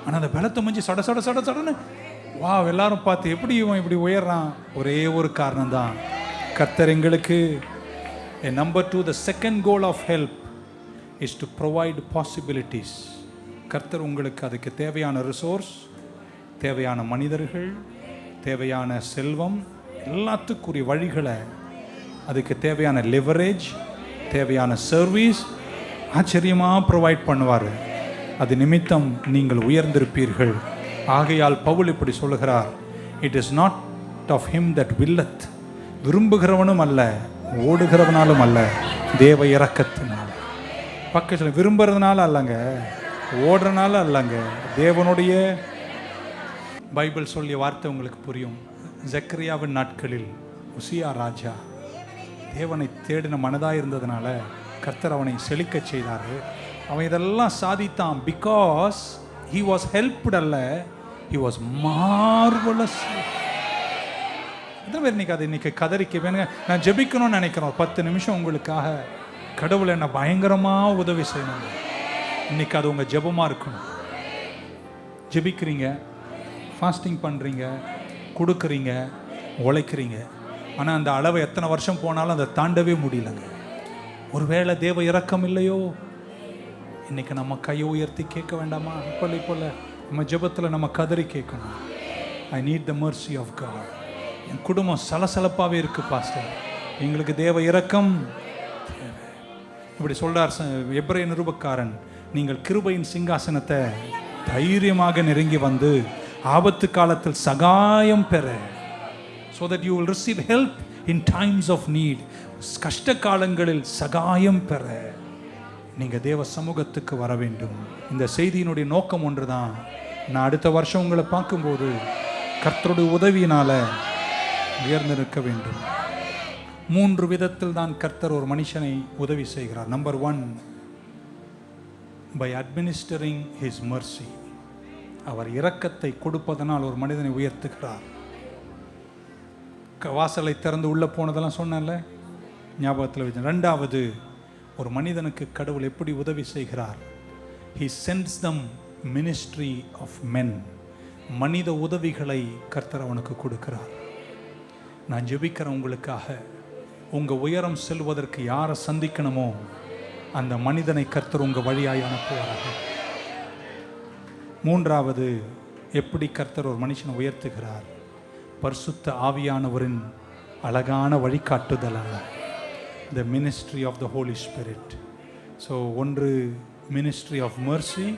ஆனால் அந்த பலத்தை முடிஞ்சு சட சட சட சடன்னு வா எல்லாரும் பார்த்து எப்படி இவன் இப்படி உயர்றான்? ஒரே ஒரு காரணம் தான், கர்த்தர் எங்களுக்கு number 2 the second goal of help is to provide possibilities. கர்த்தர் உங்களுக்கு அதுக்கு தேவையான ரிசோர்ஸ், தேவையான மனிதர்கள், தேவையான செல்வம், எல்லாத்துக்குரிய வழிகளை, அதுக்கு தேவையான லிவரேஜ், தேவையான சர்வீஸ் ஆச்சரியமாக ப்ரொவைட் பண்ணுவார். அது நிமித்தம் நீங்கள் உயர்ந்திருப்பீர்கள். ஆகையால் பவுல் இப்படி சொல்லுகிறார், it is not of him that willeth, விரும்புகிறவனும் அல்ல ஓடுகிறவனாலும் அல்ல, தேவ இரக்கத்தினால். பக்கத்தில் விரும்புறதுனால அல்லங்க, ஓடுறதுனால அல்லங்க, தேவனுடைய. பைபிள் சொல்லிய வார்த்தை உங்களுக்கு புரியும். ஜக்கரியாவின் நாட்களில் உசியா ராஜா தேவனை தேடின மனதாக இருந்ததுனால கர்த்தர் அவனை செழிக்க செய்தார். அவன் இதெல்லாம் சாதித்தான். பிகாஸ் he was helped அல்ல, he was marvelous. அதான் இன்னைக்கு அது இன்னைக்கு கதறிக்க வேணுங்க. நான் ஜெபிக்கணும்னு நினைக்கிறோம் 10 நிமிஷம் உங்களுக்காக. கடவுள் என்ன பயங்கரமாக உதவி செய்யணும். இன்னைக்கு அது உங்கள் ஜெபமாக இருக்கணும். ஜெபிக்கிறீங்க, ஃபாஸ்டிங் பண்ணுறீங்க, கொடுக்குறீங்க, உழைக்கிறீங்க. ஆனால் அந்த அளவை எத்தனை வருஷம் போனாலும் அதை தாண்டவே முடியலங்க. ஒருவேளை தேவ இரக்கம் இல்லையோ? இன்னைக்கு நம்ம கையை உயர்த்தி கேட்க வேண்டாமா? இப்போ நம்ம ஜெபத்தில் நம்ம கதறி கேட்கணும். I need the mercy of God. என் குடும்பம் சலசலப்பாகவே இருக்குது பாஸ்டர், எங்களுக்கு தேவ இரக்கம். இப்படி சொல்றார் எபிரேய நிருபக்காரன், நீங்கள் கிருபையின் சிங்காசனத்தை தைரியமாக நெருங்கி வந்து ஆபத்து காலத்தில் சகாயம் பெற, so that you will receive help in times of need. கஷ்ட காலங்களில் சகாயம் பெற நீங்க தேவ சமூகத்துக்கு வர வேண்டும். இந்த செய்தியினுடைய நோக்கம் ஒன்று தான். நான் அடுத்த வருஷம் உங்களை பார்க்கும்போது கர்த்தருடைய உதவியினால உயர்ந்து நிற்க வேண்டும். 3 விதத்தில் தான் கர்த்தர் ஒரு மனுஷனை உதவி செய்கிறார். Number 1, by administering his mercy. அவர் இரக்கத்தை கொடுப்பதனால் ஒரு மனிதனை உயர்த்துகிறார். வாசலை திறந்து உள்ளே போனதெல்லாம் சொன்னேன்ல, ஞாபகத்தில் வச்சு. 2வது, ஒரு மனிதனுக்கு கடவுள் எப்படி உதவி செய்கிறார்? he sends them ministry of men. மனித உதவிகளை கர்த்தர் அவனுக்கு கொடுக்கிறார். நான் ஜெபிக்கிறேன் உங்களுக்காக. உங்கள் உயரம் செல்வதற்கு யாரை சந்திக்கணுமோ அந்த மனிதனை கர்த்தர் உங்கள் வழியாய் அனுப்புவார்கள். 3வது, எப்படி கர்த்தர் ஒரு மனுஷனை உயர்த்துகிறார்? பரிசுத்த ஆவியானவரின் அழகான வழிகாட்டுதல் அல்ல, the ministry of the Holy Spirit. So ஒன்று ministry of mercy,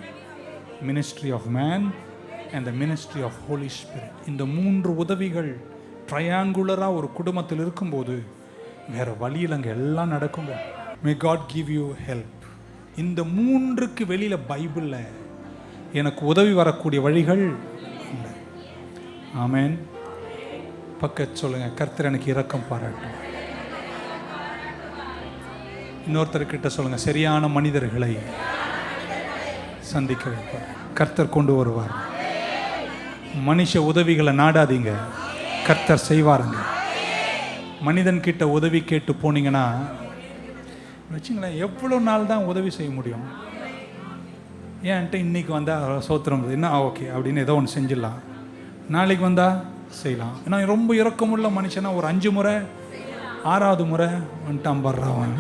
ministry of man and the ministry of Holy Spirit. இந்த 3 உதவிகள் ட்ரையாங்குலராக ஒரு குடும்பத்தில் இருக்கும்போது வேற வழியில் அங்கே எல்லாம் நடக்குங்க. May God give you help. இந்த 3க்கு வெளியில் பைபிளில் எனக்கு உதவி வரக்கூடிய வழிகள் இல்லை. ஆமென். பக்கத்து சொல்லுங்க, கர்த்தர் எனக்கு இரக்கம் பாராட்டும். இன்னொருத்தர்கிட்ட சொல்லுங்க, சரியான மனிதர்களை சந்திக்க வைப்பார், கர்த்தர் கொண்டு வருவார். மனுஷ உதவிகளை நாடாதீங்க, கர்த்தர் செய்வாருங்க. மனிதன் கிட்ட உதவி கேட்டு போனீங்கன்னா வச்சுங்களேன், எவ்வளோ நாள் தான் உதவி செய்ய முடியும்? ஏன்ட்டு இன்னைக்கு வந்தால் சோத்திரம் என்ன ஓகே அப்படின்னு ஏதோ ஒன்று செஞ்சிடலாம், நாளைக்கு வந்தால் செய்யலாம். ஏன்னா ரொம்ப இரக்கமுள்ள மனுஷனா ஒரு 5 முறை 6வது முறை வந்துட்டான் பர்றான்.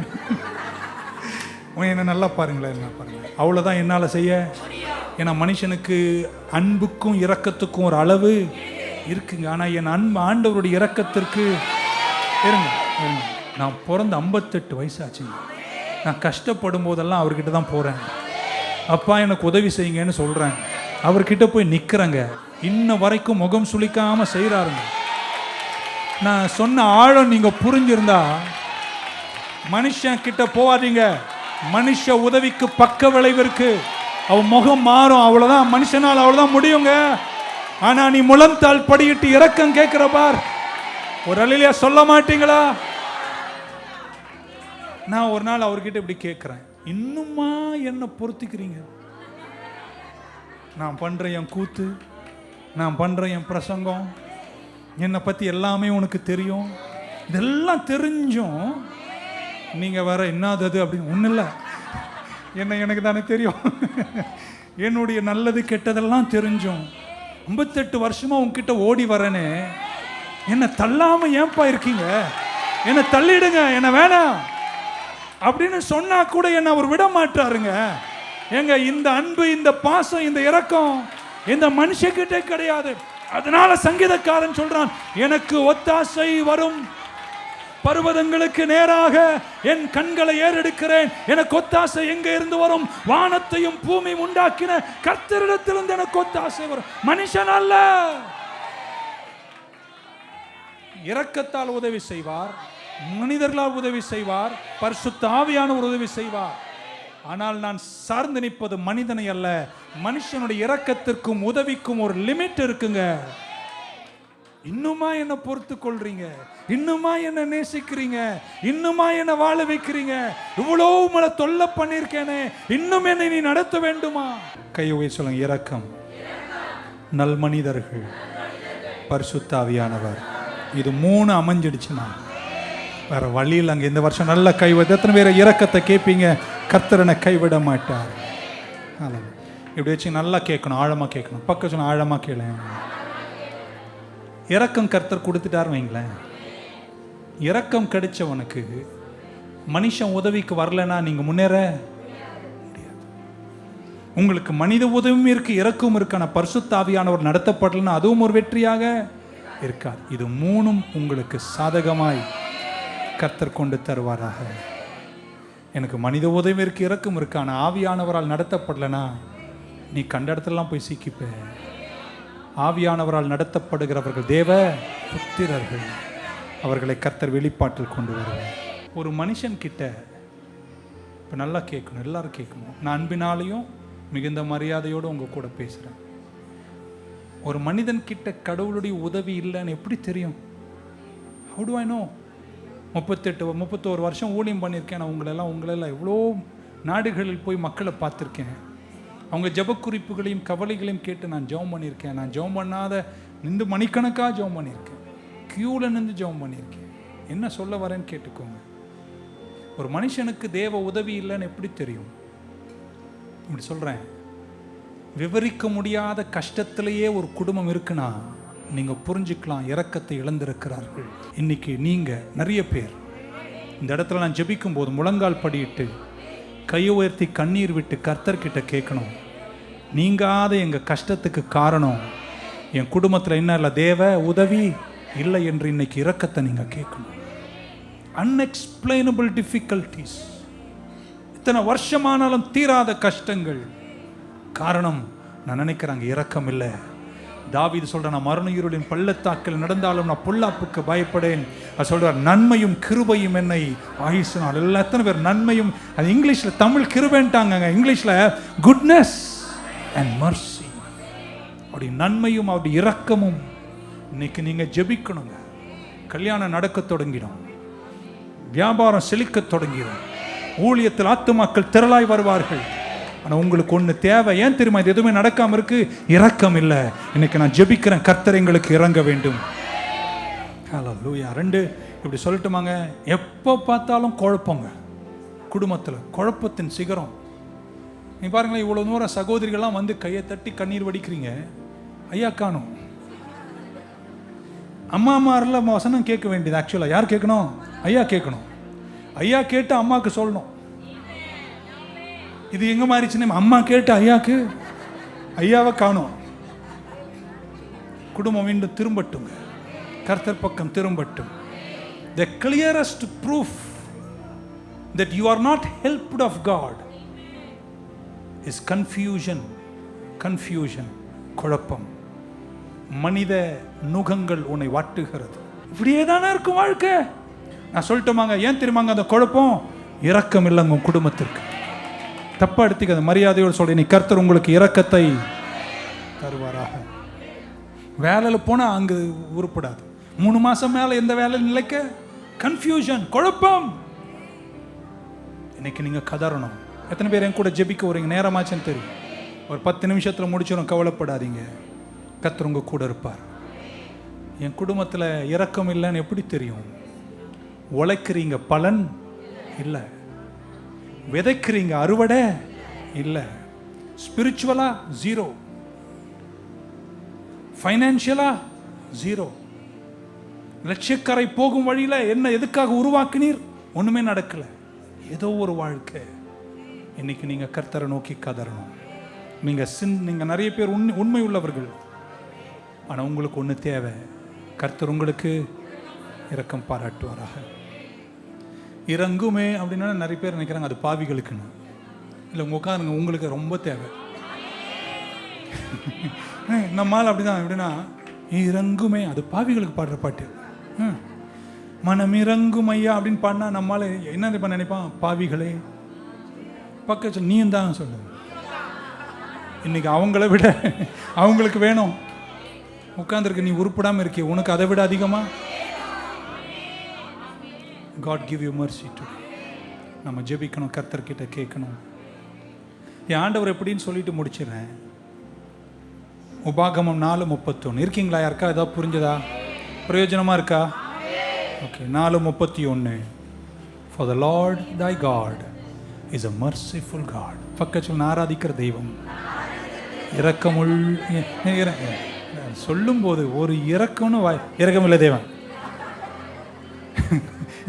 என்ன நல்லா பாருங்களேன், என்ன பாருங்கள், அவ்வளோதான் என்னால் செய்ய. ஏன்னா மனுஷனுக்கு அன்புக்கும் இரக்கத்துக்கும் ஒரு அளவு இருக்குங்க. ஆனால் என் அன்பு ஆண்டவருடைய இரக்கத்திற்கு இருங்க. நான் பிறந்த 58 வயசாச்சுங்க. நான் கஷ்டப்படும் போதெல்லாம் அவர்கிட்ட தான் போகிறேன். அப்பா எனக்கு உதவி செய்யுங்கன்னு சொல்கிறேன். அவர்கிட்ட போய் நிற்கிறேங்க. இன்ன வரைக்கும் முகம் சுளிக்காமல் செய்கிறாருங்க. நான் சொன்ன ஆழம் நீங்கள் புரிஞ்சிருந்தா, மனுஷன் கிட்ட போகாதீங்க. மனுஷ உதவிக்கு பக்க விளைவு இருக்கு. அவன் முகம் மாறும், அவ்வளோதான். மனுஷனால் அவ்வளோதான் முடியுங்க. ஆனால் நீ முழந்தால் படியிட்டு இரக்கம் கேட்கிற பார், ஒரு அலையிலையா சொல்ல மாட்டீங்களா? நான் ஒரு நாள் அவர்கிட்ட இப்படி கேட்குறேன், இன்னுமா என்ன பொறுத்திக்கிறீங்க? நான் பண்ணுற என் கூத்து, நான் பண்ணுற என் பிரசங்கம், என்னை பற்றி எல்லாமே உனக்கு தெரியும். இதெல்லாம் தெரிஞ்சும் நீங்கள் வேற என்னது அப்படின்னு ஒன்றும் இல்லை. எனக்கு தானே தெரியும். என்னுடைய நல்லது கெட்டதெல்லாம் தெரிஞ்சும் 58 வருஷமாக உங்ககிட்ட ஓடி வரேனே, என்னை தள்ளாமல் ஏன்பா இருக்கீங்க? என்னை தள்ளிடுங்க, என்னை வேணாம் அப்படின்னு சொன்னா கூட என்ன அவர் விட மாட்டாருங்க. ஏங்க, இந்த அன்பு, இந்த பாசம், இந்த இரக்கம் இந்த மனுஷக்கிட்ட கிடையாது. அதனால சங்கீதக்காரன் சொல்றான், எனக்கு ஒத்தாசை வரும் பர்வதங்களுக்கு நேராக என் கண்களை ஏறெடுக்கிறேன். எனக்கு ஒத்தாசை எங்க இருந்து வரும்? வானத்தையும் பூமியும் உண்டாக்கின கர்த்தரிடத்திலிருந்து எனக்கு ஒத்தாசை வரும், மனுஷன் அல்ல. இரக்கத்தால் உதவி செய்வார், மனிதர்களால் உதவி செய்வார், பரிசுத்த ஆவியானவர் உதவி செய்வார். ஆனால் நான் சார்ந்து நிற்பது மனிதனை அல்ல. மனுஷனுடைய இரக்கத்திற்கும் உதவிக்கும் ஒரு லிமிட் இருக்குங்க. இன்னுமா என்ன பொறுத்து கொள்றீங்க? இன்னுமா என்ன நேசிக்கிறீங்க? இன்னுமா என்ன வாழ வைக்கிறீங்க? இவ்வளவு உங்களை தொல்லை பண்ணிருக்கேனே, இன்னும் என்னை நீ நடத்த வேண்டுமா? கையை சொல்லுங்க, இரக்கம், நல் மனிதர்கள், பரிசுத்த ஆவியானவர். இது 3 அமைஞ்சிடுச்சுன்னா வேற வழியில் அங்கே இந்த வருஷம் நல்ல கைவிட. எத்தனை பேர் இரக்கத்தை கேட்பீங்க? கர்த்தரனை கைவிட மாட்டார். இப்படி வச்சு நல்லா கேட்கணும், ஆழமாக கேட்கணும். பக்கம் சொன்ன ஆழமாக கேளு. இரக்கம் கர்த்தர் கொடுத்துட்டார் வைங்களேன். இரக்கம் கிடைச்சவனுக்கு மனுஷன் உதவிக்கு வரலன்னா நீங்கள் முன்னேற முடியாது. உங்களுக்கு மனித உதவியும் இருக்கு, இரக்கமும் இருக்கு. ஆனால் பரிசுத்த ஆவியானவர் நடத்தப்படலன்னா அதுவும் ஒரு வெற்றியாக இருக்காது. இது 3ம் உங்களுக்கு சாதகமாய் கர்த்தர் கொண்டு தருவாராக. எனக்கு மனித உதவி இருக்கு, இரக்கம் இருக்கு, ஆனால் ஆவியானவரால் நடத்தப்படலனா நீ கண்ட இடத்துலலாம் போய் சிக்கிப்ப. ஆவியானவரால் நடத்தப்படுகிறவர்கள் தேவ புத்திரர்கள். அவர்களை கர்த்தர் வெளிப்பாட்டில் கொண்டு வருவார். ஒரு மனுஷன் கிட்ட இப்போ நல்லா கேட்கணும், எல்லாரும் கேட்கணும். நான் அன்பினாலையும் மிகுந்த மரியாதையோடு உங்கள் கூட பேசுகிறேன். ஒரு மனிதன் கிட்ட கடவுளுடைய உதவி இல்லைன்னு எப்படி தெரியும்? How do I know? 31 வருஷம் ஊழியம் பண்ணியிருக்கேன். நான் உங்களெல்லாம் எவ்வளோ நாடுகளில் போய் மக்களை பார்த்துருக்கேன். அவங்க ஜெப குறிப்புகளையும் கவலைகளையும் கேட்டு நான் ஜெபம் பண்ணியிருக்கேன். நான் ஜெபம் பண்ணாத நின்று மணிக்கணக்காக ஜெபம் பண்ணியிருக்கேன். க்யூவில் நின்று ஜெபம் பண்ணியிருக்கேன். என்ன சொல்ல வரேன்னு கேட்டுக்கோங்க. ஒரு மனுஷனுக்கு தேவ உதவி இல்லைன்னு எப்படி தெரியும்? இப்படி சொல்கிறேன், விவரிக்க முடியாத கஷ்டத்திலேயே ஒரு குடும்பம் இருக்குன்னா நீங்கள் புரிஞ்சுக்கலாம் இரக்கத்தை இழந்திருக்கிறார்கள். இன்னைக்கு நீங்கள் நிறைய பேர் இந்த இடத்துல நான் ஜெபிக்கும் போது முழங்கால் படியிட்டு கையை உயர்த்தி கண்ணீர் விட்டு கர்த்தர்கிட்ட கேட்கணும், நீங்காத எங்கள் கஷ்டத்துக்கு காரணம் என் குடும்பத்தில் என்ன இல்லை, தேவ உதவி இல்லை என்று இன்னைக்கு இரக்கத்தை நீங்கள் கேட்கணும். அன்எக்ஸ்பிளைனபிள் டிஃபிகல்டிஸ், இத்தனை வருஷமானாலும் தீராத கஷ்டங்கள். காரணம் நான் நினைக்கிறாங்க இரக்கம் இல்லை. தாவீது சொல்றான், நான் மரண இருளின் பள்ளத்தாக்கில் நடந்தாலும் நான் பொல்லாப்புக்கு பயப்படேன். அது சொல்றார், நன்மையும் கிருபையும் என்னை ஆயுசினால். எல்லாம் எத்தனை பேர் நன்மையும், அது இங்கிலீஷில், தமிழ் கிருபைன்ட்டாங்க, இங்கிலீஷில் குட்னஸ் அண்ட் மர்சி. அப்படி நன்மையும் அவருடைய இரக்கமும். இன்னைக்கு நீங்கள் ஜெபிக்கணுங்க. கல்யாணம் நடக்க தொடங்கிடும், வியாபாரம் செழிக்க தொடங்கிடும், ஊழியத்தில் ஆத்துமாக்கள் திரளாய் வருவார்கள், ஆனால் உங்களுக்கு ஒன்று தேவை. ஏன் தெரியுமா இது எதுவுமே நடக்காமல் இருக்கு? இரக்கம் இல்லை. இன்னைக்கு நான் ஜெபிக்கிறேன், கர்த்தர் எங்களுக்கு இறங்க வேண்டும். ஹல்லேலூயா. 2 இப்படி சொல்லட்டுமாங்க, எப்போ பார்த்தாலும் குழப்பங்க குடும்பத்தில், குழப்பத்தின் சிகரம். நீ பாருங்களேன், இவ்வளோ தூரம் சகோதரிகள்லாம் வந்து கையை தட்டி கண்ணீர் வடிக்கிறீங்க, ஐயா காணும். அம்மாமாரில் வசனம் கேட்க வேண்டியது ஆக்சுவலாக யார் கேட்கணும்? ஐயா கேட்கணும். ஐயா கேட்டு அம்மாவுக்கு சொல்லணும். இது எங்கே மாறிச்சுன்னு அம்மா கேட்டு ஐயாவுக்கு, ஐயாவை காணும். குடும்பம் மீண்டும் திரும்பட்டுங்க, கர்த்தர் பக்கம் திரும்பட்டும். The clearest proof that you are not helped of God is confusion. குழப்பம். மனித நுகங்கள் உன்னை வாட்டுகிறது. இப்படியே தானே இருக்கும் வாழ்க்கை. நான் சொல்லட்டுமாங்க, ஏன் தெரியுமாங்க அந்த குழப்பம்? இரக்கம் இல்லைங்க உன் குடும்பத்திற்கு. தப்பா எடுத்துக்காத, மரியாதையோடு சொல்றேன், நீ கர்த்தர் உங்களுக்கு இரக்கத்தை தருவாராக. வேலையில் போனால் அங்கு உருப்படாது. 3 மாதம் மேலே எந்த வேலையில் நிலைக்க கன்ஃபியூஷன், குழப்பம். இன்னைக்கு நீங்கள் கதறணும். எத்தனை பேர் என் கூட ஜெபிக்க வரீங்க? நேரமாச்சுன்னு தெரியும், ஒரு 10 நிமிஷத்தில் முடிச்சிடும். கவலைப்படாதீங்க, கர்த்தர் உங்க கூட இருப்பார். என் குடும்பத்தில் இரக்கம் இல்லைன்னு எப்படி தெரியும்? உழைக்கிறீங்க, பலன் இல்லை. விதைக்கிறீங்க, அறுவடை இல்லை. ஸ்பிரிச்சுவலா 0, ஃபைனான்சியலா 0. லட்சியக்கரை போகும் வழியில் என்ன எதுக்காக உருவாக்கினீர்? ஒன்றுமே நடக்கலை. ஏதோ ஒரு வாழ்க்கை. இன்னைக்கு நீங்கள் கர்த்தரை நோக்கி கதறணும். நீங்கள் நிறைய பேர் உண்மை உள்ளவர்கள். ஆனால் உங்களுக்கு ஒன்று தேவை, கர்த்தர் உங்களுக்கு இரக்கம் பாராட்டுவாராக. இறங்குமே அப்படின்னா நிறைய பேர் நினைக்கிறாங்க அது பாவிகளுக்குன்னு. இல்லை, உங்கள் உட்காருங்க, உங்களுக்கு ரொம்ப தேவை. நம்மால் அப்படிதான். எப்படின்னா இறங்குமே அது பாவிகளுக்கு பாடுற பாட்டு. மனம் இறங்கும் ஐயா அப்படின்னு பாடினா நம்மால் என்ன நினைப்பான்? பாவிகளே பக்கத்தில் நீயும் தான் சொல்லு. இன்னைக்கு அவங்கள விட அவங்களுக்கு வேணும். உட்கார்ந்துருக்கு, நீ உருப்படாமல் இருக்கிய, உனக்கு அதை விட அதிகமாக. God give you mercy today. நம்ம ஜெபிக்கணும், கர்த்தர்கிட்ட கேட்கணும். என் ஆண்டவர் எப்படின்னு சொல்லிட்டு முடிச்சிடறேன். உபாகமம் 4:31 இருக்கீங்களா? யாருக்கா ஏதாவது புரிஞ்சதா? பிரயோஜனமாக இருக்கா? Okay. 4:31 For the Lord thy God is a merciful God. பக்கத்தில் ஆராதிக்கிற தெய்வம், இரக்கமுள்ள. சொல்லும்போது ஒரு இரக்கம்னு இரக்கமில்லை தேவன்.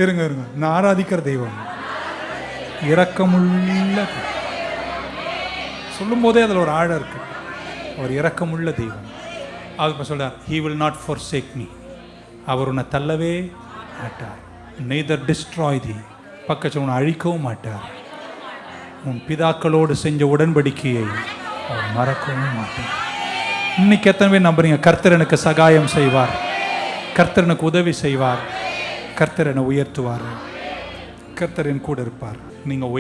இருங்க, நான் ஆராதிக்கிற தெய்வம் இரக்கமுள்ள. சொல்லும் போதே அதில் ஒரு ஆழம் இருக்கு. அவர் இரக்கமுள்ள தெய்வம். அது சொல்றார், he will not forsake me. அவர் உன்னை தள்ளவே மாட்டார். neither destroy thee. பக்கத்தில் உன்னை அழிக்கவும் மாட்டார். உன் பிதாக்களோடு செஞ்ச உடன்படிக்கையை அவர் மறக்கவும் மாட்டார். இன்னைக்கு எத்தனை பேர் நம்புறீங்க? கர்த்தர் எனக்கு சகாயம் செய்வார், கர்த்தர் எனக்கு உதவி செய்வார், கர்த்தர் என்னை உயர்த்துவார், கர்த்தர் என் கூட இருப்பார். நீங்கள்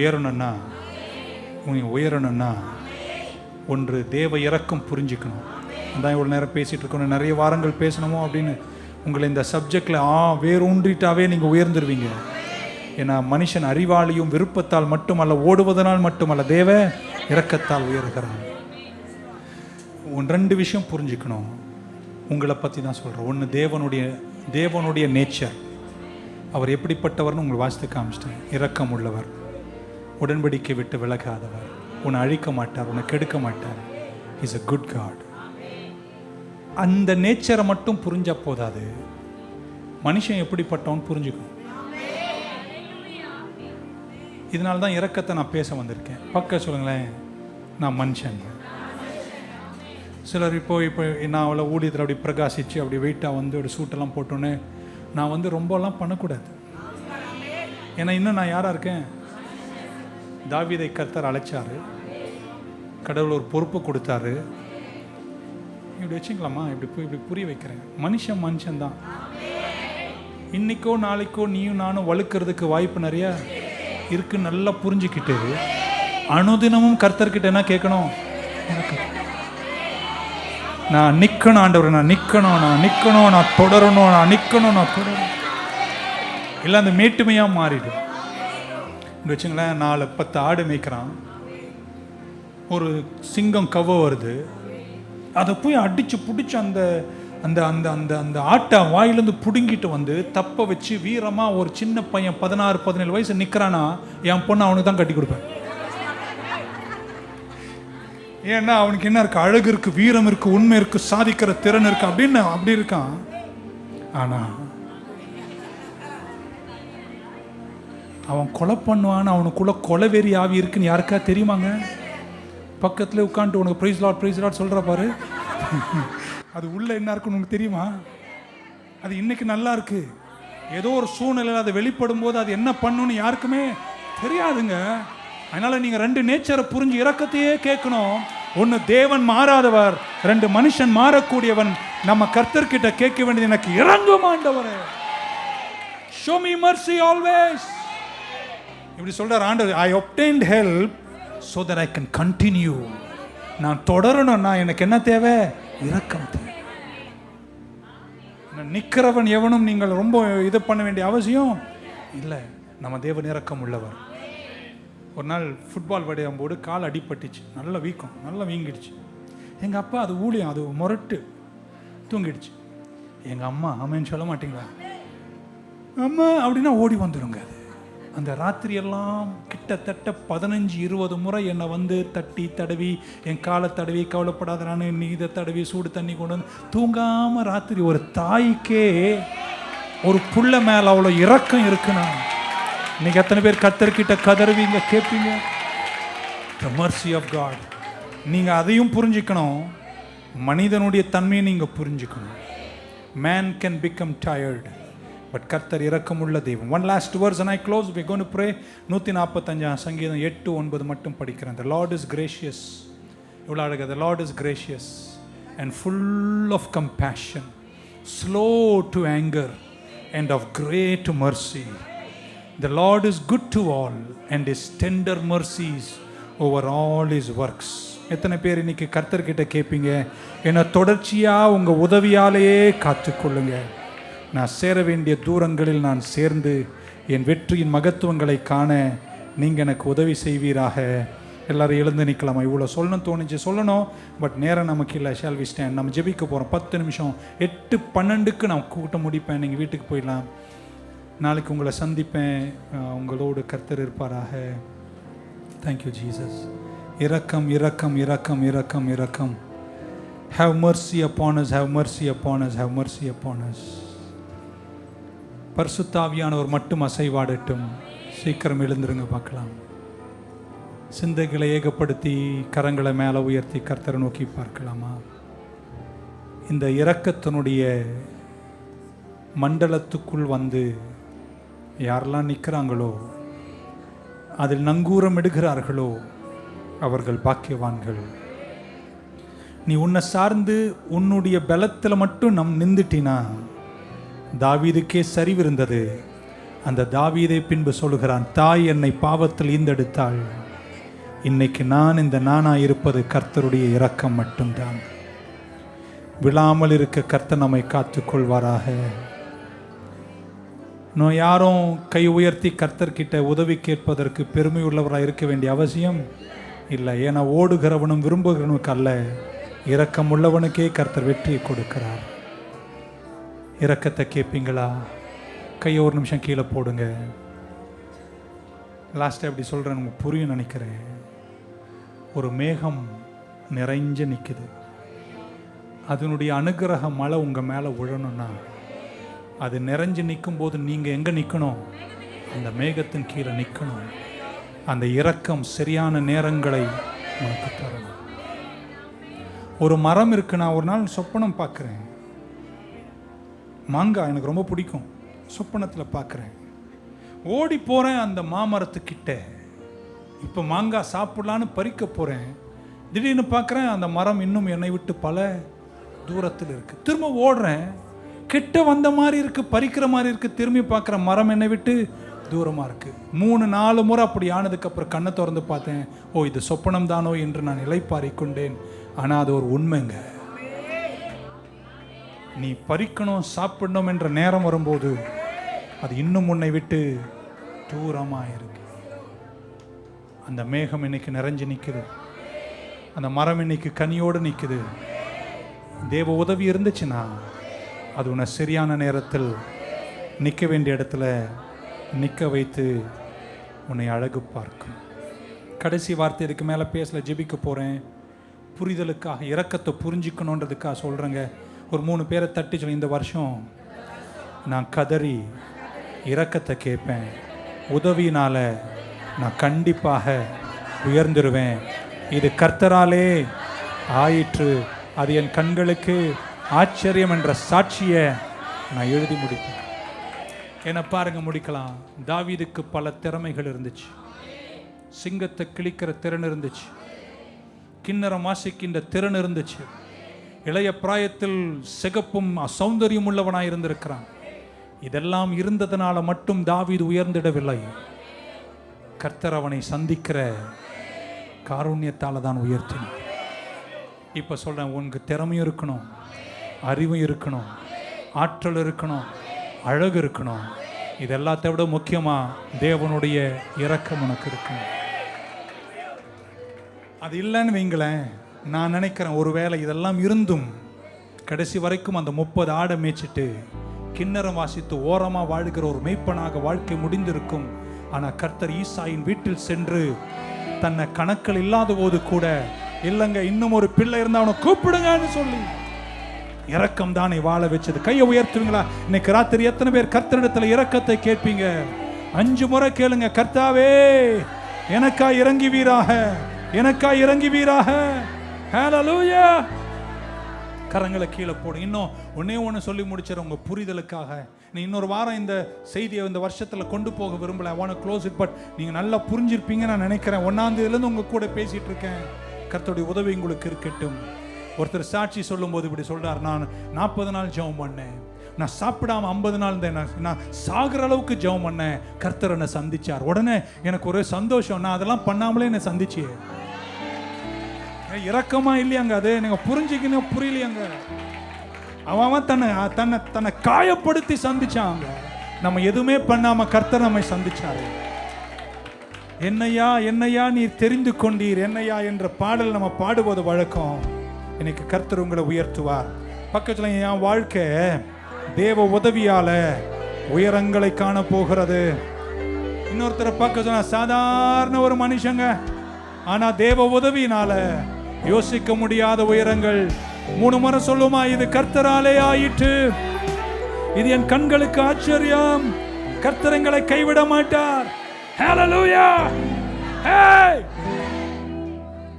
உயரணும்னா ஒன்று தேவ இரக்கம் புரிஞ்சுக்கணும். அதான் இவ்வளோ நேரம் பேசிகிட்டு இருக்கணும், நிறைய வாரங்கள் பேசணுமோ அப்படின்னு உங்களை இந்த சப்ஜெக்டில் வேரூன்றிட்டாவே நீங்கள் உயர்ந்துருவீங்க. ஏன்னா மனுஷன் அறிவாளியும் விருப்பத்தால் மட்டுமல்ல, ஓடுவதனால் மட்டுமல்ல, தேவ இரக்கத்தால் உயர்கிறான். 2 விஷயம் புரிஞ்சுக்கணும். உங்களை பற்றி தான் சொல்கிறேன். ஒன்று தேவனுடைய நேச்சர். அவர் எப்படிப்பட்டவர்னு உங்களுக்கு வாசித்து காமிச்சிட்டேன். இரக்கம் உள்ளவர், உடன்படிக்கை விட்டு விலகாதவர், உன்னை அழிக்க மாட்டார், உன்னை கெடுக்க மாட்டார். Is a good God. அந்த நேச்சரை மட்டும் புரிஞ்ச போதாது, மனுஷன் எப்படிப்பட்டவன் புரிஞ்சுக்கணும். இதனால தான் இரக்கத்தை நான் பேச வந்திருக்கேன். பக்க சொல்லுங்களேன், நான் மனுஷன். சிலர் இப்போ நான் அவளை ஊழியத்தில் அப்படி பிரகாசிச்சு அப்படி வெயிட்டாக வந்து ஒரு சூட்டெல்லாம் போட்டோன்னே நான் ரொம்பலாம் பண்ணக்கூடாது. ஏன்னா இன்னும் நான் யாராக இருக்கேன்? தாவீதை கர்த்தர் அழைச்சாரு, கடவுள் ஒரு பொறுப்பு கொடுத்தாரு. இப்படி வச்சுக்கலாமா? இப்படி புரிய வைக்கிறேன். மனுஷன்தான். இன்னைக்கோ நாளைக்கோ நீயும் நானும் வழுக்கிறதுக்கு வாய்ப்பு நிறைய இருக்கு. நல்லா புரிஞ்சுக்கிட்டு அனுதினமும் கர்த்தர்கிட்ட என்ன கேட்கணும்? நான் நிற்கணும் ஆண்டவர், நான் நிற்கணும், நான் தொடரணும், நான் நிற்கணும். இல்லை அந்த மேட்டுமையாக மாறிடும். வச்சுங்களேன், 4-10 ஆடு மேய்க்கிறான். ஒரு சிங்கம் கவ்வை வருது, அதை போய் அடித்து பிடிச்சி அந்த அந்த அந்த அந்த அந்த ஆட்டை வாயிலேருந்து பிடுங்கிட்டு வந்து தப்ப வச்சு வீரமாக ஒரு சின்ன பையன் 16-17 வயசு நிற்கிறானா, என் பொண்ணு அவனுக்கு தான் கட்டி கொடுப்பேன். ஏன்னா அவனுக்கு என்ன இருக்கு? அழகு இருக்கு, வீரம் இருக்கு, உண்மை இருக்கு, சாதிக்கிற திறன் இருக்கு, அப்படின்னு அப்படி இருக்கான். ஆனா அவன் கொலை பண்ணுவான்னு அவனுக்குள்ள கொலைவெறி ஆவி இருக்குன்னு யாருக்கா தெரியுமாங்க? பக்கத்துல உட்காந்துட்டு உனக்கு பிரைஸ் லார்ட் சொல்ற பாரு, அது உள்ள என்ன இருக்குன்னு உனக்கு தெரியுமா? அது இன்னைக்கு நல்லா இருக்கு, ஏதோ ஒரு சூழ்நிலையில் அதை வெளிப்படும் போது அது என்ன பண்ணுன்னு யாருக்குமே தெரியாதுங்க. அதனால நீங்க 2 நேச்சரை புரிஞ்சு இரக்கத்தையே கேட்கணும். ஒன்று தேவன் மாறாதவர், 2 மனுஷன் மாறக்கூடியவன். நம்ம கர்த்தர்கிட்ட கேட்க வேண்டியது, எனக்கு இறங்கும் ஆண்டவரே, show me mercy always. இப்படி சொல்றார் ஆண்டவர். I obtained help so that I can continue. நான் தொடரணும்னா எனக்கு என்ன தேவை? இரக்கம் தேவை. நிற்கிறவன் எவனும் நீங்கள் ரொம்ப இது பண்ண வேண்டிய அவசியம் இல்லை. நம்ம தேவன் இரக்கம் உள்ளவர். ஒரு நாள் ஃபுட்பால் விளையாடும் போது கால் அடிபட்டுச்சு, நல்ல வீக்கம், நல்லா வீங்கிடுச்சு. எங்கள் அப்பா அது ஊழியம், அது முரட்டு, தூங்கிடுச்சு. எங்கள் அம்மா அம்மான்னு சொல்ல மாட்டீங்களா? அம்மா அப்படின்னா ஓடி வந்துடுங்க. அது அந்த ராத்திரியெல்லாம் கிட்டத்தட்ட 15-20 முறை என்னை வந்து தட்டி தடவி, என் காலை தடவி, கவலைப்படாத நான் நீ இதை தடவி சூடு தண்ணி கொண்டு வந்து தூங்காமல் ராத்திரி. ஒரு தாய்க்கே ஒரு புள்ள மேலே அவ்வளோ இரக்கம் இருக்குண்ணா. இன்னைக்கு எத்தனை பேர் கர்த்தர்கிட்ட கதறுவீங்க, கேட்பீங்க? The mercy of God. நீங்கள் அதையும் புரிஞ்சுக்கணும், மனிதனுடைய தன்மையை நீங்கள் புரிஞ்சுக்கணும். Man can become tired, but கர்த்தர் இரக்கமுள்ள தெய்வம். One last verse and I close. We're going to pray. 145 சங்கீதம் 8-9 மட்டும் படிக்கிறேன். The Lord is gracious. எவ்வளோ அழகு. The Lord is gracious and full of compassion, slow to anger and of great mercy. The Lord is good to all and his tender mercies over all his works. எத்தனை பேர் இன்னைக்கு கர்த்தர்கிட்ட கேட்பீங்க, என்னை தொடர்ச்சியாக உங்கள் உதவியாலேயே காத்துக்கொள்ளுங்க, நான் சேர வேண்டிய தூரங்களில் நான் சேர்ந்து என் வெற்றியின் மகத்துவங்களை காண நீங்கள் எனக்கு உதவி செய்வீராக. எல்லாரும் எழுந்து நிற்கலாமா? இவ்வளோ சொல்லணும் தோணுச்சு, சொல்லணும், பட் நேரம் நமக்கு இல்லை. Shall we stand? நம்ம ஜெபிக்க போகிறோம். 10 நிமிஷம். 8:12 நான் கூட்டம் முடிப்பேன். நீங்கள் வீட்டுக்கு போயிடலாம். நாளைக்கு உங்களை சந்திப்பேன். உங்களோடு கர்த்தர் இருப்பாராக. Thank you Jesus. இரக்கம் இரக்கம் இரக்கம் இரக்கம் இரக்கம். Have mercy upon us, have mercy upon us, have mercy upon us. பரிசுத்தாவியானவர் மட்டும் அசைவாடட்டும். சீக்கிரம் எழுந்துருங்க பார்க்கலாம். சிந்தைகளை ஏகப்படுத்தி கரங்களை மேலே உயர்த்தி கர்த்தரை நோக்கி பார்க்கலாமா? இந்த இரக்கத்தினுடைய மண்டலத்துக்குள் வந்து யாரெல்லாம் நிற்கிறாங்களோ, அதில் நங்கூரம் எடுக்கிறார்களோ அவர்கள் பாக்கியவான்கள். நீ உன்னை சார்ந்து உன்னுடைய பலத்தில் மட்டும் நின்றுட்டினா, தாவீதுக்கே சரிவிருந்தது. அந்த தாவீதை பின்பு சொல்லுகிறான், தாய் என்னை பாவத்தில் ஈந்தெடுத்தாள், இன்னைக்கு நான் இந்த நானாக இருப்பது கர்த்தருடைய இரக்கம் மட்டும்தான். விழாமல் இருக்க கர்த்தர் நம்மை காத்துக்கொள்வாராக. நான் யாரும் கை உயர்த்தி கர்த்தர்கிட்ட உதவி கேட்பதற்கு பெருமை உள்ளவராக இருக்க வேண்டிய அவசியம் இல்லை. ஏன்னா ஓடுகிறவனும் விரும்புகிறவனுக்கு அல்ல, இரக்கம் உள்ளவனுக்கே கர்த்தர் வெற்றியை கொடுக்கிறார். இரக்கத்தை கேட்பீங்களா? கையை ஒரு நிமிஷம் கீழே போடுங்க. லாஸ்ட்டாக எப்படி சொல்கிறேன் உங்களுக்கு புரியும் நினைக்கிறேன். ஒரு மேகம் நிறைஞ்சு நிற்குது, அதனுடைய அனுகிரக மழை உங்கள் மேலே விழணும்னா, அது நிறைஞ்சு நிற்கும் போது நீங்கள் எங்கே நிற்கணும்? அந்த மேகத்தின் கீழே நிற்கணும். அந்த இரக்கம் சரியான நேரங்களை உனக்கு தரணும். ஒரு மரம் இருக்கு. நான் ஒரு நாள் சொப்பனம் பார்க்குறேன். மாங்காய் எனக்கு ரொம்ப பிடிக்கும். சொப்பனத்தில் பார்க்குறேன், ஓடி போகிறேன் அந்த மாமரத்துக்கிட்ட. இப்போ மாங்காய் சாப்பிடலான்னு பறிக்க போகிறேன். திடீர்னு பார்க்குறேன் அந்த மரம் இன்னும் என்னை விட்டு பல தூரத்தில் இருக்குது. திரும்ப ஓடுறேன், கிட்ட வந்த மாதிரி இருக்குது, பறிக்கிற மாதிரி இருக்குது. திரும்பி பார்க்குற மரம் என்னை விட்டு தூரமாக இருக்குது. 3-4 முறை அப்படி ஆனதுக்கப்புறம் கண்ணை திறந்து பார்த்தேன். ஓ, இது சொப்பனம் தானோ என்று நான் இளைப்பாறிக்கொண்டேன். ஆனால் அது ஒரு உண்மைங்க. நீ பறிக்கணும், சாப்பிடணும் என்ற நேரம் வரும்போது அது இன்னும் உன்னை விட்டு தூரமாக இருக்கு. அந்த மேகம் இன்னைக்கு நிறைஞ்சு நிற்குது. அந்த மரம் இன்னைக்கு கனியோடு நிற்குது. தேவ உதவி இருந்துச்சுன்னா அது உன்னை சரியான நேரத்தில் நிற்க வேண்டிய இடத்துல நிற்க வைத்து உன்னை அழகு பார்க்கும். கடைசி வார்த்தை இதுக்கு மேலே பேசல, ஜெபிக்க போகிறேன். புரிதலுக்காக, இரக்கத்தை புரிஞ்சிக்கணுன்றதுக்காக சொல்கிறேங்க. ஒரு 3 பேரை தட்டி சொல்லி, இந்த வருஷம் நான் கதறி இரக்கத்தை கேட்பேன், உதவியினால் நான் கண்டிப்பாக உயர்ந்துருவேன். இது கர்த்தராலே ஆயிற்று, அது என் கண்களுக்கு ஆச்சரியம் என்ற சாட்சியை நான் எழுதி முடிப்பேன். என்ன பாருங்க, முடிக்கலாம். தாவீதுக்கு பல திறமைகள் இருந்துச்சு. சிங்கத்தை கிழிக்கிற திறன் இருந்துச்சு, கிண்ணறம் வாசிக்கின்ற திறன் இருந்துச்சு, இளைய பிராயத்தில் சிகப்பும் சௌந்தரியம் உள்ளவனாய் இருந்திருக்கிறான். இதெல்லாம் இருந்ததுனால மட்டும் தாவீது உயர்ந்திடவில்லை. கர்த்தர் அவனை சந்திக்கிற காருண்யத்தால தான் உயர்த்தினார். இப்ப சொல்றேன், உனக்கு திறமையும் இருக்கணும், அறிவும் இருக்கணும், ஆற்றல் இருக்கணும், அழகு இருக்கணும். இது எல்லாத்தை விட முக்கியமா தேவனுடைய இரக்கம் உனக்கு இருக்கணும். அது இல்லைன்னு வைங்களேன், நான் நினைக்கிறேன் ஒருவேளை இதெல்லாம் இருந்தும் கடைசி வரைக்கும் அந்த 30 ஆடை மேய்ச்சிட்டு கிண்ணறம் வாசித்து ஓரமாக வாழ்கிற ஒரு மெய்ப்பனாக வாழ்க்கை முடிந்திருக்கும். ஆனால் கர்த்தர் ஈசாயின் வீட்டில் சென்று தன்னை கணக்கில் இல்லாத போது கூட, இல்லைங்க இன்னும் ஒரு பிள்ளை இருந்தா அவனை கூப்பிடுங்கன்னு சொல்லி இரக்கம் தானே வாழ வச்சது. கையை உயர்த்துவீங்களா? இன்னைக்கு ராத்திரி எத்தனை பேர் கர்த்தரிடத்துல இரக்கத்தை கேட்பீங்க? 5 முறை கேளுங்க, கர்த்தாவே எனக்காய் இறங்கி வீராக, எனக்காய் இறங்கி வீராக. ஹல்லேலூயா. கரங்களை கீழே போடு. இன்னும் ஒண்ணு சொல்லி முடிச்சிட உங்க புரிதலுக்காக. நீ இன்னொரு வாரம் இந்த செய்தியை இந்த வருஷத்துல கொண்டு போக விரும்பல. I want to close it, but நீங்க நல்லா புரிஞ்சிருப்பீங்க நான் நினைக்கிறேன். 1ஆம் தேதியிலிருந்து உங்க கூட பேசிட்டு இருக்கேன். கர்த்தருடைய உதவி உங்களுக்கு இருக்கட்டும். ஒருத்தர் சாட்சி சொல்லும் போது இப்படி சொல்றார், நான் 40 நாள் ஜெபம் பண்ணேன், நான் சாப்பிடாம 50 நாள் நான் சாகிற அளவுக்கு ஜெபம் பண்ணேன், கர்த்தர் என்னை சந்திச்சார். உடனே எனக்கு ஒரு சந்தோஷம், நான் அதெல்லாம் பண்ணாமலே என்னை சந்திச்சு. இரக்கமா இல்லையாங்க? அது நீங்க புரிஞ்சுக்கணும், புரியலையாங்க? அவன் தன்னை காயப்படுத்தி சந்திச்சாங்க. நம்ம எதுவுமே பண்ணாம கர்த்தர் நம்மை சந்திச்சாரு. என்னையா என்னையா நீர் தெரிந்து கொண்டீர், என்னையா என்ற பாடல் நம்ம பாடுவது வழக்கம். இன்னைக்கு கர்த்தர் உங்களை உயர்த்துவார். பக்கத்துல என் வாழ்க்கை தேவ உதவியால உயரங்களை காண போகிறது. இன்னொருத்தர் பக்கத்துல சாதாரண ஒரு மனுஷங்க, ஆனா தேவ உதவியினால யோசிக்க முடியாத உயரங்கள். 3 முறை சொல்லுமா, இது கர்த்தராலே ஆயிற்று, இது என் கண்களுக்கு ஆச்சரியம், கர்த்தர் எங்களை கைவிட மாட்டார். ஹல்லேலூயா.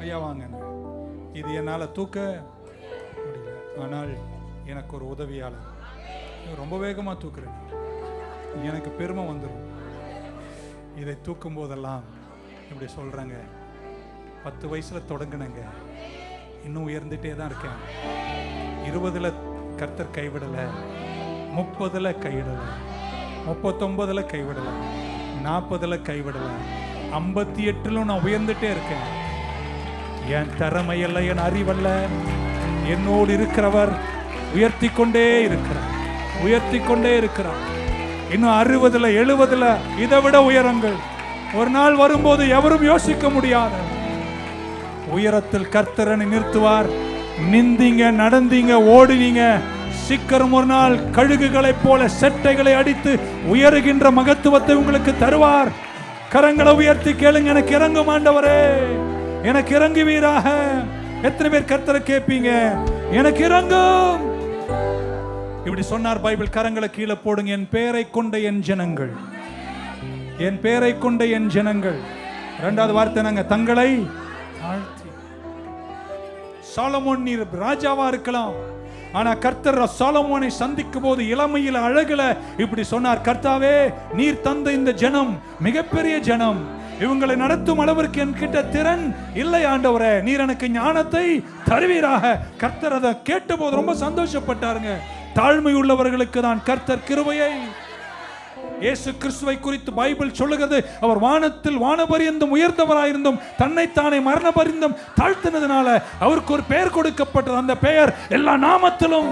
ஐயா வாங்க, இது என்னால தூக்க முடியல, ஆனால் எனக்கு ஒரு உதவியாளர். ரொம்ப வேகமா தூக்குறேன், எனக்கு பெருமை வந்துடும். இதை தூக்கும் போதெல்லாம் இப்படி சொல்றாங்க, 10 வயசுல தொடங்கினங்க, இன்னும் உயர்ந்துட்டே தான் இருக்கேன். 20ல கர்த்தர் கைவிடல, 30ல கைவிடல, 39ல கைவிடல, 40ல கைவிடல, 58லும் நான் உயர்ந்துட்டே இருக்கேன். என் திறமையல்ல, என் அறிவல்ல, என்னோடு இருக்கிறவர் உயர்த்தி கொண்டே இருக்கிறார், உயர்த்தி கொண்டே இருக்கிறார். இன்னும் 60ல 70ல இதை விட உயரங்கள் ஒரு நாள் வரும்போது எவரும் யோசிக்க முடியாத உயரத்தில் கர்த்தரனை நிறுத்துவார். நிந்தீங்க, நடந்தீங்க, ஓடினீங்க, சீக்கிரம் ஒரு நாள் கழுகுகளைப் போல செட்டைகளை அடித்து உயருகின்ற மகத்துவத்தை உங்களுக்கு தருவார். கரங்களை உயர்த்தி கேளுங்க, எனக்கு இறங்கும் ஆண்டவரே, எனக்கு இறங்குவீராக. எத்தனை பேர் கர்த்தரை கேட்பீங்க? எனக்கு இறங்கும். இப்படி சொன்னார் பைபிள். கரங்களை கீழே போடுங்க. என் பெயரை கொண்ட என் ஜனங்கள், என் பெயரை கொண்ட என் ஜனங்கள். 2வது வார்த்தை நாங்க தங்களை தாழ்த்தி. சாலமோன் நீர் ராஜாவா இருக்கலாம், ஆனா கர்த்தர் சாலமோனை சந்திக்கும் போது இளமையில அழகுல இப்படி சொன்னார், கர்த்தாவே நீர் தந்த இந்த ஜனம் மிகப்பெரிய ஜனம், இவங்களை நடத்தும் அளவிற்கு என்கிட்ட திறன் இல்லை ஆண்டவரே, நீர் எனக்கு ஞானத்தை தருவீராக. கர்த்தர் அதை கேட்ட போது ரொம்ப சந்தோஷப்பட்டாருங்க. தாழ்மை உள்ளவர்களுக்கு தான் கர்த்தர் கிருபையை. இயேசு கிறிஸ்துவை குறித்து பைபிள் சொல்லுகிறது, அவர் வானத்தில் வானபரியந்தம் உயர்ந்தவராயிருந்தும் தன்னைத்தானே மரண பரியந்தம் தாழ்த்தினதுனால அவருக்கு ஒரு பெயர் கொடுக்கப்பட்டது. அந்த பெயர் எல்லா நாமத்திலும்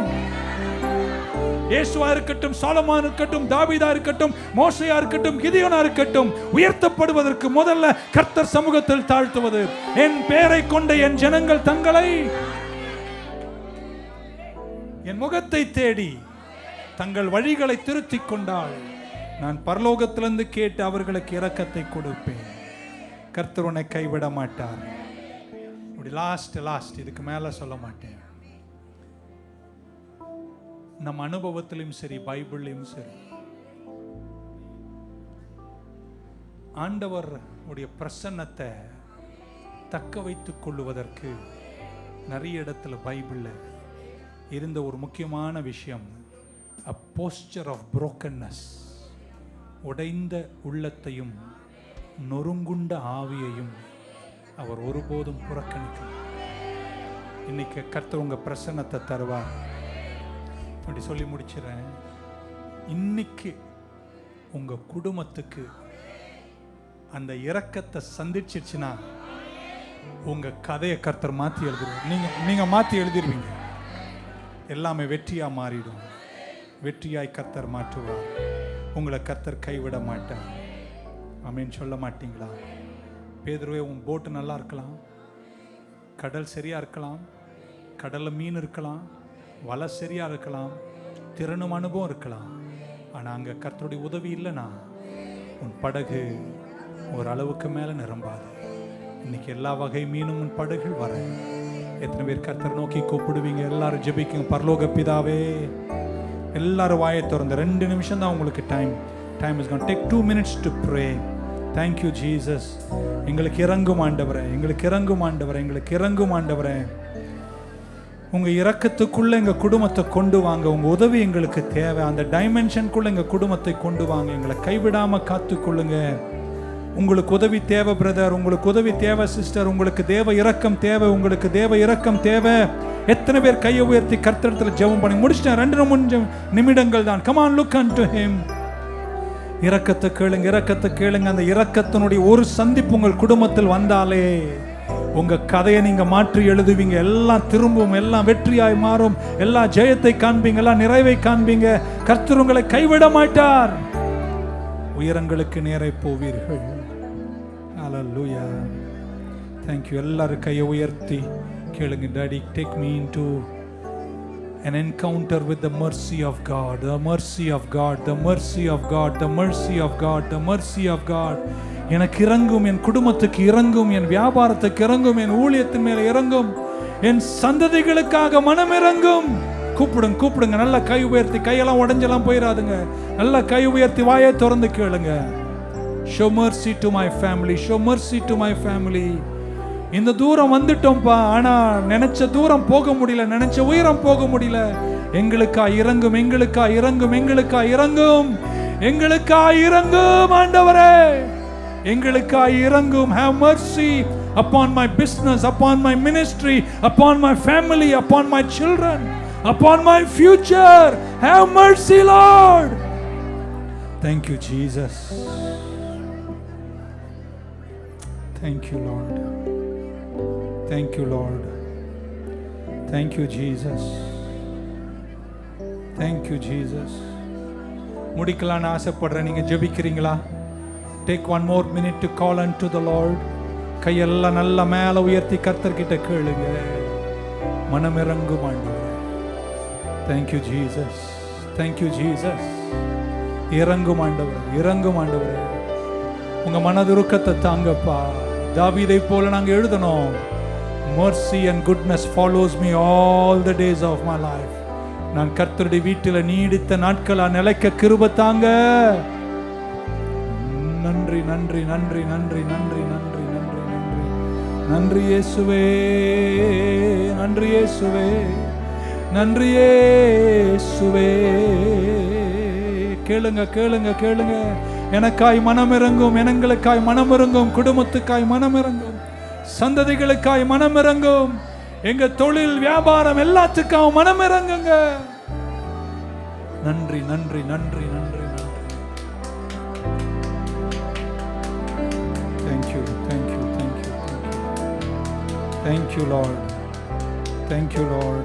இயேசுவா இருக்கட்டும், சாலமோன் இருக்கட்டும், தாவீதா இருக்கட்டும், மோசேயா இருக்கட்டும், கிதியோனா இருக்கட்டும், உயர்த்தப்படுவதற்கு முதல்ல கர்த்தர் சமூகத்தில் தாழ்த்துவது. என் பெயரை கொண்ட என் ஜனங்கள் தங்களை என் முகத்தை தேடி தங்கள் வழிகளை திருத்திக் கொண்டால் நான் பரலோகத்திலிருந்து கேட்டு அவர்களுக்கு இரக்கத்தை கொடுப்பேன். கர்த்தர் உன்னை கைவிட மாட்டார். லாஸ்ட் இதுக்கு மேல சொல்ல மாட்டேன். நம் அனுபவத்திலும் சரி, பைபிள்லையும் சரி, ஆண்டவர் உடைய பிரசன்னத்தை தக்க வைத்துக் கொள்ளுவதற்கு நிறைய இடத்துல பைபிள்ல இருந்த ஒரு முக்கியமான விஷயம் a posture of brokenness. உடைந்த உள்ளத்தையும் நொறுங்குண்ட ஆவியையும் அவர் ஒருபோதும் புறக்கணிக்கிறார். இன்னைக்கு கர்த்தர் உங்க பிரசன்னத்தை தருவார். அப்படி சொல்லி முடிச்சிடறேன். இன்னைக்கு உங்க குடும்பத்துக்கு அந்த இரக்கத்தை சந்திச்சிருச்சுன்னா உங்க கதையை கர்த்தர் மாற்றி எழுதுவார். நீங்க மாற்றி எழுதிருவீங்க. எல்லாமே வெற்றியா மாறிடும். வெற்றியாய் கர்த்தர் மாற்றுவார். உங்களை கர்த்தர் கைவிட மாட்டார். ஆமென் சொல்ல மாட்டீங்களா? பேதுருவே, உன் போட்டு நல்லா இருக்கலாம், கடல் சரியா இருக்கலாம், கடல்ல மீன் இருக்கலாம், வலை சரியா இருக்கலாம், திறனும் அனுபவம் இருக்கலாம், ஆனா அங்க கர்த்தருடைய உதவி இல்லைனா உன் படகு ஒரு அளவுக்கு மேல நிரம்பாது. இன்னைக்கு எல்லா வகை மீனும் உன் படகுகள் வர. எத்தனை பேர் கர்த்தர் நோக்கி கூப்பிடுவீங்க? எல்லாரும் ஜெபிக்குங்க. பரலோக பிதாவே, எல்லாரும் வாயை திறந்து 2 நிமிஷம் தான் உங்களுக்கு time is going. Take 2 minutes to pray. Thank you Jesus. எங்களுக்கு இறங்கும் ஆண்டவரே, எங்களுக்கு இறங்கும் ஆண்டவரே, எங்களுக்கு இறங்கும் ஆண்டவரே. உங்க இரக்கத்துக்குள்ள எங்க குடும்பத்தை கொண்டு வாங்க. உங்க உதவி எங்களுக்கு தேவை. அந்த டைமென்ஷனுக்குள்ள எங்க குடும்பத்தை கொண்டு வாங்க. எங்களை கைவிடாம காத்துக்கொள்ளுங்க. உங்களுக்கு உதவி தேவை பிரதர், உங்களுக்கு உதவி தேவை சிஸ்டர், உங்களுக்கு தேவ இரக்கம் தேவை, உங்களுக்கு தேவ இரக்கம் தேவை. எத்தனை பேர் கையை உயர்த்தி கர்த்தரிடத்தில் ஜெபம் பண்ணி முடிச்சிட்டேன். 2 நிமிடங்கள் தான். Come on, look unto him. இரக்கத்தை கேளுங்க, இரக்கத்தை கேளுங்க. அந்த இரக்கத்தினுடைய ஒரு சந்திப்பு உங்கள் குடும்பத்தில் வந்தாலே உங்க கதையை நீங்க மாற்றி எழுதுவீங்க. எல்லாம் திரும்பும், எல்லாம் வெற்றியாய் மாறும், எல்லா ஜெயத்தை காண்பீங்க, எல்லா நிறைவை காண்பீங்க. கர்த்தர் உங்களை கைவிட மாட்டார். உயரங்களுக்கு நேரே போவீர்கள். ஹல்லேலூயா. Thank you. எல்லாரும் கையை உயர்த்தி கேளுங்க. Daddy, take me into an encounter with the mercy of God, the mercy of God, the mercy of God, the mercy of God, the mercy of God. எனக்கு இறங்கும், என் குடும்பத்துக்கு இறங்கும், என் வியாபாரத்துக்கு இறங்கும், என் ஊழியத்தின் மேல இறங்கும், என் சந்ததிகளுக்காக மனம் இறங்கும். கூப்பிடுங்க, கூப்பிடுங்க. நல்ல கை உயர்த்தி, கையெல்லாம் உடைஞ்செல்லாம் போயிடாதுங்க. நல்ல கை உயர்த்தி வாயை திறந்து கேளுங்க. Show mercy to my family, show mercy to my family. இந்த தூரம் வந்துட்டோம்ப்பா, ஆனா நினைச்ச தூரம் போக முடியல, நினைச்ச உயரம் போக முடியல. எங்களுக்கா இறங்கும், எங்களுக்கா இறங்கும், எங்களுக்கா இறங்கும், எங்களுக்கா இறங்கும் ஆண்டவரே, எங்களுக்கா இறங்கும். Have mercy upon my business, upon my ministry, upon my family, upon my children, upon my future. Have mercy, Lord. Thank you, Jesus. Thank you, Lord. Thank you, Lord. Thank you, Jesus. Thank you, Jesus. முடிக்கலான்னு ஆசைப்படுறேன். நீங்க ஜெபிக்கிறீங்களா? Take 1 more minute to call unto the Lord. கையெல்லாம் நல்ல மேல உயர்த்தி கர்த்தர்கிட்ட கேளுங்க. மனம் இறங்கும் ஆண்டவரே. Thank you, Jesus. Thank you, Jesus. இறங்கும் ஆண்டவரே, இறங்கும் ஆண்டவரே. உங்க மனதுருக்கத்தை தாங்கப்பா. தாவீதை போல நாங்க எழுதணும். Mercy and goodness follows me all the days of my life. நான் கர்த்தருடைய வீட்டில் நீடித்த நாட்களா நிலைக்க கிருபை தாங்க. நன்றி நன்றி நன்றி நன்றி நன்றி நன்றி நன்றி நன்றி நன்றி இயேசுவே, நன்றி இயேசுவே, நன்றி இயேசுவே. கேளுங்க கேளுங்க கேளுங்க. எனக்காய் மனம் இறங்கும், எங்களுக்காய் மனம் இறங்கும், குடும்பத்துக்காய் மனம் இறங்கும், சந்ததிகளுக்காய் மனம் இறங்கும், எங்க தொழில் வியாபாரம் எல்லாத்துக்காக மனம் இறங்குங்க. நன்றி நன்றி நன்றி நன்றி நன்றி. Thank you, thank you, thank you, thank you, Lord, thank you, Lord.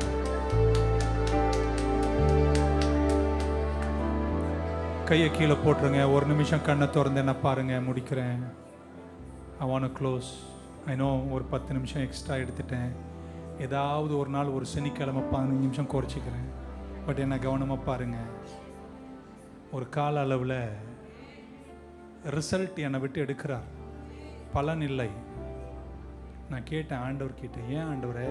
கையை கீழே போட்டுருங்க. ஒரு நிமிஷம் கண்ணை திறந்து என்ன பாருங்க. முடிக்கிறேன். I want to close. I know ஒரு 10 நிமிஷம் எக்ஸ்ட்ரா எடுத்துட்டேன். ஏதாவது ஒரு நாள் ஒரு சனிக்கிழமை 15 நிமிஷம் குறைச்சிக்கிறேன். பட் என்ன கவனமாக பாருங்க. ஒரு கால அளவில் ரிசல்ட் என்னை விட்டு எடுக்கிறார், பலன் இல்லை. நான் கேட்டேன் ஆண்டவர்கிட்ட, ஏன் ஆண்டவரே,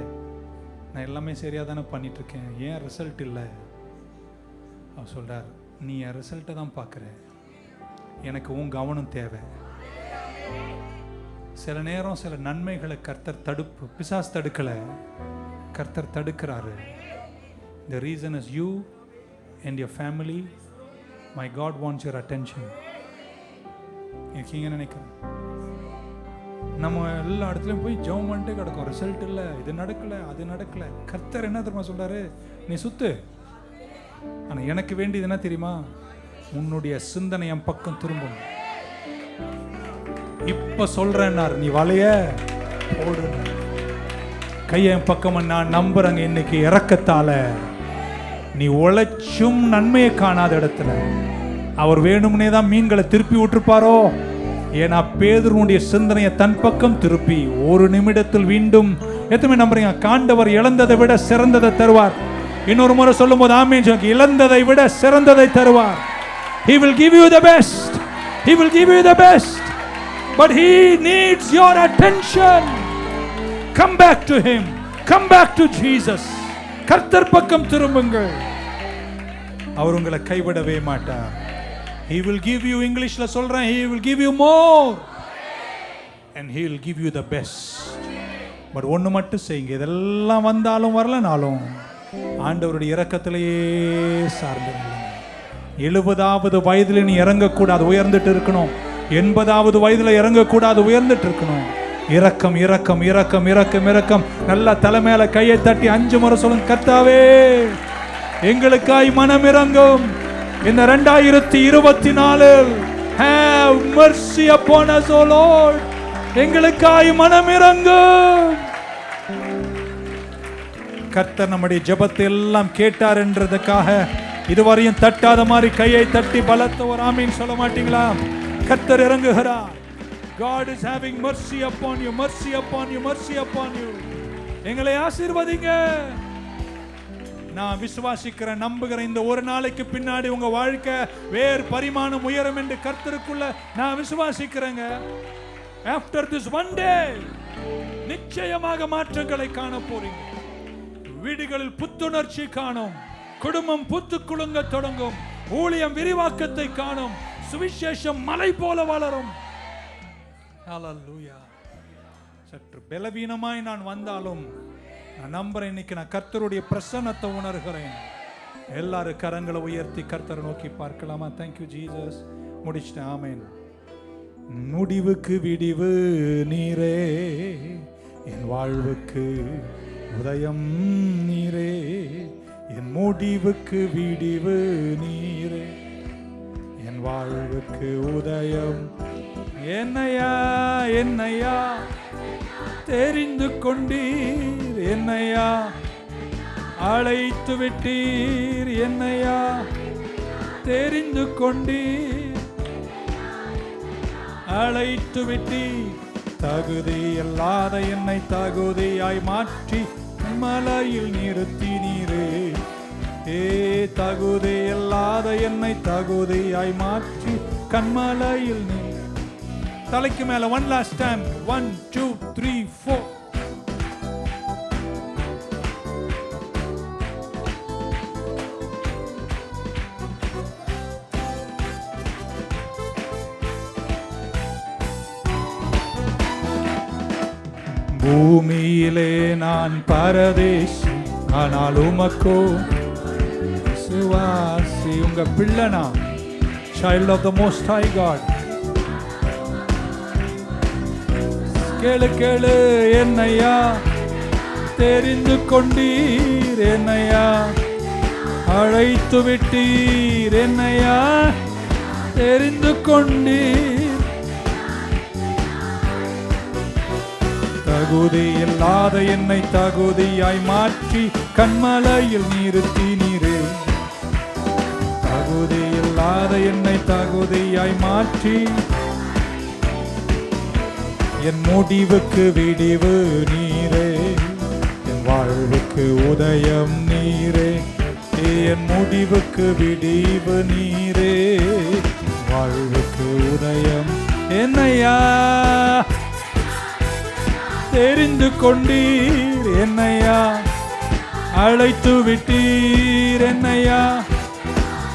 நான் எல்லாமே சரியாக தானே பண்ணிகிட்ருக்கேன், ஏன் ரிசல்ட் இல்லை? அவர் சொல்கிறார், நீ என் ரிசல்ட்டை தான் பார்க்குற, எனக்கு உன் கவனம் தேவை. சில நேரம் சில நன்மைகளை கர்த்தர் பிசாசு தடுக்கலை, கர்த்தர் தடுக்கிறாரு. The reason is you and your family. My God wants your attention. இருக்கீங்க நினைக்கிறேன். நம்ம எல்லா இடத்துலையும் போய் ஜெபம் பண்ணிட்டே கிடக்கும், ரிசல்ட் இல்லை, இது நடக்கலை, அது நடக்கலை. கர்த்தர் என்ன தெரியுமா சொல்கிறாரு, நீ சுத்து. ஆனால் எனக்கு வேண்டியது என்ன தெரியுமா, உன்னுடைய சிந்தனை என் பக்கம் திரும்பும். இப்போ சொல்கிறேன்னார், நீ வலைய போடு, கையை என் பக்கம். நான் நம்புறேங்க, இன்னைக்கு இறக்கத்தால நீ உழைச்சும் நன்மையை காணாத இடத்துல அவர் வேணும்னே தான் மீன்களை திருப்பி விட்டுருப்பாரோ. ஏன்னா பேதுருடைய சிந்தனையை தன் பக்கம் திருப்பி ஒரு நிமிடத்தில் மீண்டும். எத்தனை நம்புறீங்க, காண்டவர் இழந்ததை விட சிறந்ததை தருவார். இன்னொரு முறை சொல்லும் போது ஆமென் சொல்லுங்க. இழந்ததை விட சிறந்ததை தருவார். He will give you the best. He will give you the best. But he needs your attention. Come back to him. Come back to Jesus. கர்த்தர் பக்கம் திரும்புங்கள். அவர் உங்களை கைவிடவே மாட்டார். He will give you, இங்கிலீஷ்ல சொல்றேன், he will give you more and he will give you the best. But ஒன்று மட்டும் செய்யுங்க, இதெல்லாம் வந்தாலும் வரலனாலும் ஆண்டவருடைய இரக்கத்திலேயே சார்ந்திருங்க. 70வது வயதில் நீ இறங்கக்கூடாது, உயர்ந்துட்டு இருக்கணும். 80வது வயதில் இறங்கக்கூடாது, உயர்ந்துட்டு இருக்கணும். இரக்கம் இரக்கம் இரக்கம் இரக்கம் இரக்கம். நல்ல தலைமையில கையை தட்டி 5 முறை சொல்லுங்க, கர்த்தாவே எங்களுக்காய் மனம் இறங்கும். இந்த 2024 have mercy upon us, O Lord. எங்களுக்காய் மனம் இறங்கும். கர்த்தர் நம்முடைய ஜெபத்தை எல்லாம் கேட்டார் என்றதுக்காக இதுவரையும் தட்டாத மாதிரி கையை தட்டி பலத்த ஒரு ஆமீன் சொல்ல மாட்டீங்களா? கர்த்தர் இறங்குகிறார். God is having mercy upon you, mercy upon you, mercy upon you. எங்களை ஆசீர்வதிங்க. நான் விசுவாசிக்கிறேன், நம்புகிறேன், இந்த ஒரு நாளைக்கு பின்னாடி உங்க வாழ்க்கை வேறு பரிமாணம் உயரும் என்று கர்த்தருக்குள்ள நான் விசுவாசிக்கிறேங்க. After this one day நிச்சயமாக மாற்றங்களை காண போறீங்க. வீடுகளில் புத்துணர்ச்சி காணும், குடும்பம் புத்துக்குழுங்க தொடங்கும், ஊழியம் விரிவாக்கத்தை காணும், சுவிசேஷம் மலை போல வளரும். ஹல்லேலூயா. சற்று பலவீனமாய் நான் வந்தாலும் நான் நம்புறேன், இன்னைக்கு நான் கர்த்தருடைய பிரசன்னத்தை உணர்கிறேன். எல்லாரும் கரங்களை உயர்த்தி கர்த்தரை நோக்கி பார்க்கலாமா? Thank you Jesus. முடிச்சிட்டேன். ஆமென். முடிவுக்கு விடிவு நீரே, என் வாழ்வுக்கு உதயம் நீரே, என் முடிவுக்கு விடிவு நீரே, என் வாழ்வுக்கு உதயம். என்னையா என்னையா தெரிந்து கொண்டீர், என்னையா அழைத்து விட்டீர், என்னையா தெரிந்து கொண்டீர், அழைத்து விட்டீர். தகுதி இல்லாத என்னை தகுதியாய் மாற்றி மலையில் நிறுத்தினீரே. தகுதி இல்லாத என்னை தகுதியாய் மாற்றி கண்மலையில் நீ. தலைக்கு மேல one last time. 1 2 3 4. பூமியிலே நான் பரதேசி, ஆனால் உமக்கோ விசுவாசி. உங்க பிள்ளைனா, child of the most high God. கேளு கேளு, என்னையா தெரிந்து கொண்டீர், என்னையா அழைத்து விட்டீர், என்னையா தெரிந்து கொண்டீர். தகுதி இல்லாத என்னை தகுதியாய் மாற்றி கண்மலையில் நிறுத்தினீரே. தகுதி இல்லாத என்னை தகுதியாய் மாற்றி என் முடிவுக்கு விடிவு நீரே, என் வாழ்வுக்கு உதயம் நீரே. என் முடிவுக்கு விடிவு நீரே, வாழ்வுக்கு உதயம். என்னையா தெரிந்து கொண்டீர், என்னையா அழைத்து விட்டீர், என்னையா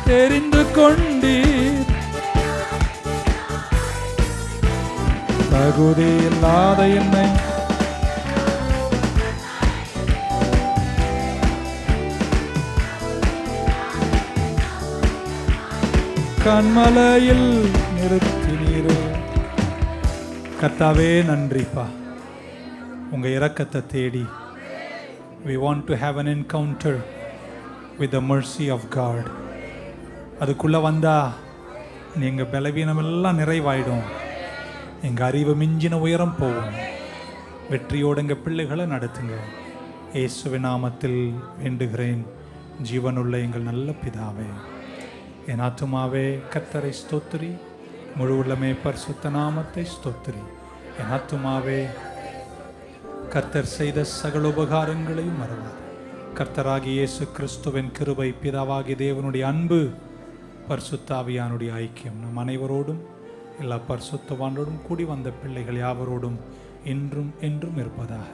தெரிந்து கொண்டீர். தகுதி இல்லாத என்னை கண்மலையில் நிறுத்தினீரே. கர்த்தாவே நன்றிப்பா, உங்க இரக்கத்தை தேடி we want to have an encounter with the mercy of God. அதுக்குள்ள வந்தா எங்க பலவீனமெல்லாம் நிறைவாயிடும், எங்க அறிவு மிஞ்சின உயரம் போகும். வெற்றியோடு எங்க பிள்ளைகளை நடத்துங்க. இயேசுவின் நாமத்தில் வேண்டுகிறேன் ஜீவனுள்ள எங்கள் நல்ல பிதாவே. என் ஆத்துமாவே கர்த்தரை ஸ்தோத்திரி, முழு உள்ளமே பரிசுத்த நாமத்தை ஸ்தோத்திரி. என் ஆத்துமாவே கர்த்தர் செய்த சகல உபகாரங்களையும் மறவாது. கர்த்தராகிய இயேசு கிறிஸ்துவின் கிருபை, பிதாவாகிய தேவனுடைய அன்பு, பரிசுத்த ஆவியானுடைய ஐக்கியம் நம் அனைவரோடும் எல்லா பரிசுத்தவானோடும் கூடி வந்த பிள்ளைகள் யாவரோடும் இன்றும் என்றும் இருப்பதாக.